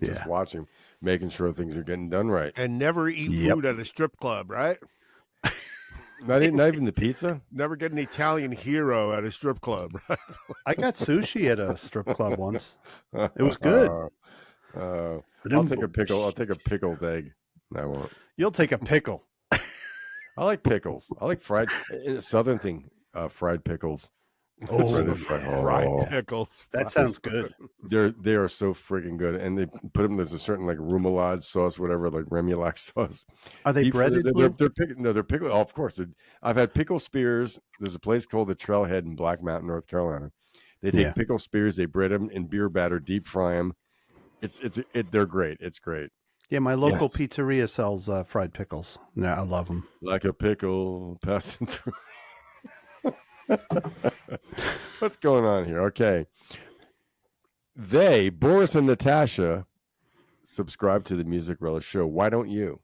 Just watching, making sure things are getting done right. And never eat food at a strip club, right? Not even the pizza? Never get an Italian hero at a strip club. Right? I got sushi at a strip club once. It was good. I'll take a pickle. I'll take a pickled egg. I won't. You'll take a pickle. I like pickles. I like fried Southern thing. Fried pickles. Fried pickles. That sounds good. They are so freaking good, and they put them. There's a certain like remoulade sauce, whatever, like remoulade sauce. Are they breaded? They're pickled. Oh, of course. I've had pickle spears. There's a place called the Trailhead in Black Mountain, North Carolina. They take pickle spears, they bread them in beer batter, deep fry them. They're great. It's great. Yeah, my local pizzeria sells fried pickles. Yeah, I love them. Like a pickle passing through. What's going on here? Okay. Boris and Natasha, subscribe to the Music Relish Show. Why don't you?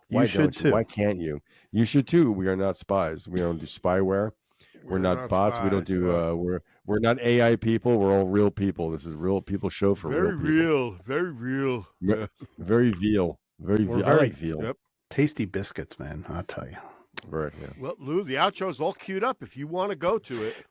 Why should too. Why can't you? You should too. We are not spies. We don't do spyware. We're not bots. Spies, we don't do. We're not AI people. We're all real people. This is real people show for very real people. Very real. Very veal. Very veal. I like veal. Yep. Tasty biscuits, man. I'll tell you. Right. Yeah. Well, Lou, the outro's all queued up if you want to go to it.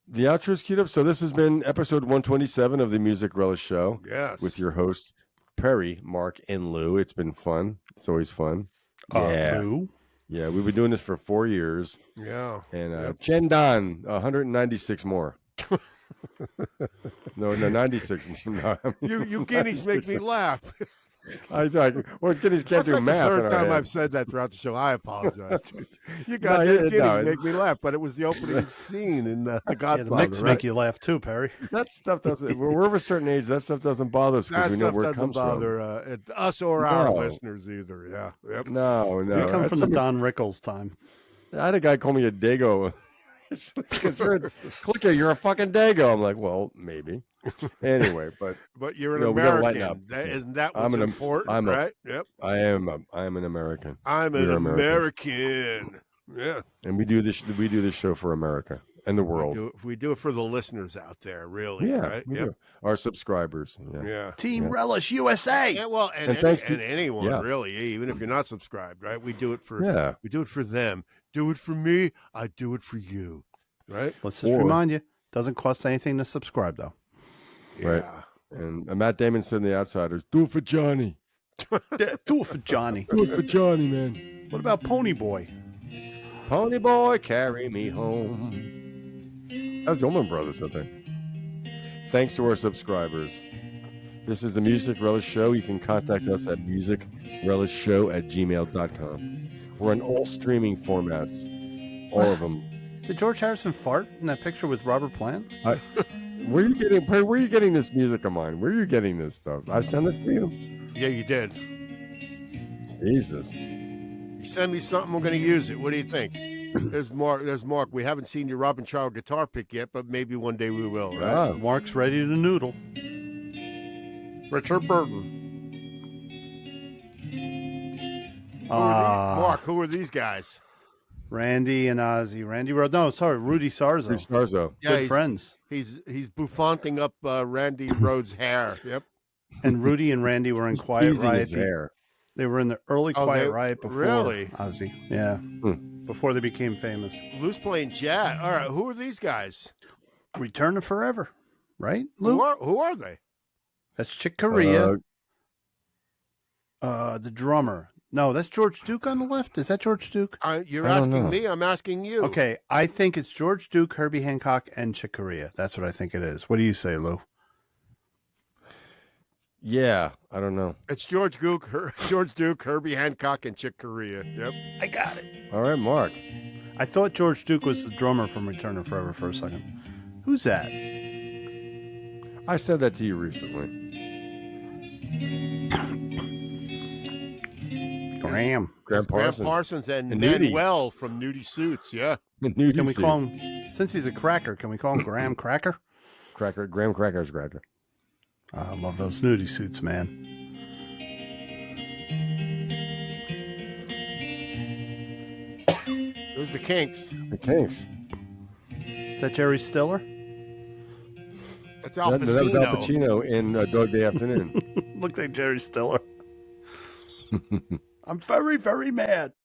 The outro's queued up. So this has been episode 127 of the Music Relish Show. Yes. With your hosts, Perry, Mark, and Lou. It's been fun. It's always fun. Yeah. Lou? Yeah, we've been doing this for 4 years. Yeah. And Chen Dan, 196 more. No, 96 more. No, I mean, You guineas make me laugh. Well, guineas can't That's do like math. the in third our time head. I've said that throughout the show. I apologize. You No, got it- guineas no, make me laugh, but it was the opening scene in The Yeah, Godfather. the mix right? make you laugh too, Perry. That stuff doesn't. We're of a certain age. That stuff doesn't bother us because That we know stuff where it doesn't comes bother us or our No. listeners either. Yeah. Yep. from. No. You come That's from the Don Rickles time. I had a guy call me a dago. Because you're a fucking dago. I'm like, well, maybe. Anyway, But you're an we gotta lighten American. up. Isn't that what's important, right? Yep. I am an American. I'm an We're Americans. American. Yeah. And we do this show for America and the world. We do it for the listeners out there, really. Yeah, Right? we Yep. do. Our subscribers. Yeah. Team Relish USA. Yeah, well, and thanks to- anyone yeah. really, even if you're not subscribed, right? We do it for Yeah. we do it for them. Do it for me. I do it for you, right? Let's just remind you, doesn't cost anything to subscribe though. Right. And Matt Damon said in The Outsiders, do it for Johnny. Yeah, do it for Johnny. Do it for Johnny, man. What about Pony Boy? Pony boy, carry me home. That was the Allman Brothers, I think. Thanks to our subscribers. This is the Music Relish Show. You can contact us at musicrelishshow@gmail.com. We're on all streaming formats. All of them. Did George Harrison fart in that picture with Robert Plant? Where are you getting this music of mine? Where are you getting this stuff? I sent this to you? Yeah, you did. Jesus. You send me something, we're going to use it. What do you think? There's Mark. We haven't seen your Robin Child guitar pick yet, but maybe one day we will, right? Ah, Mark's ready to noodle. Richard Burton. Mark, who are these guys? Randy and Ozzy. Rudy Sarzo. Rudy Sarzo. Good he's, friends. He's buffonting up Randy Rhodes' hair. Yep. And Rudy and Randy were in Quiet teasing Riot. his hair. They were in the early Quiet Riot before really? Ozzy. Yeah. Before they became famous. Lou's playing jazz. All right, who are these guys? Return to Forever, right, Lou? Who are they? That's Chick Corea. The drummer. No, that's George Duke on the left. Is that George Duke? You're asking me. I'm asking you. Okay, I think it's George Duke, Herbie Hancock, and Chick Corea. That's what I think it is. What do you say, Lou? Yeah, I don't know. It's George Duke, Herbie Hancock, and Chick Corea. Yep. I got it. All right, Mark. I thought George Duke was the drummer from Return to Forever for a second. Who's that? I said that to you recently. Graham Parsons and Nudie. Manuel from Nudie Suits. Yeah. Nudie Can we call Suits. him, since he's a cracker, can we call him Graham Cracker? Graham Cracker's Cracker. I love those Nudie Suits, man. Those the Kinks. The Kinks. Is that Jerry Stiller? That's Al Pacino. That was Al Pacino in Dog Day Afternoon. Looks like Jerry Stiller. I'm very, very mad.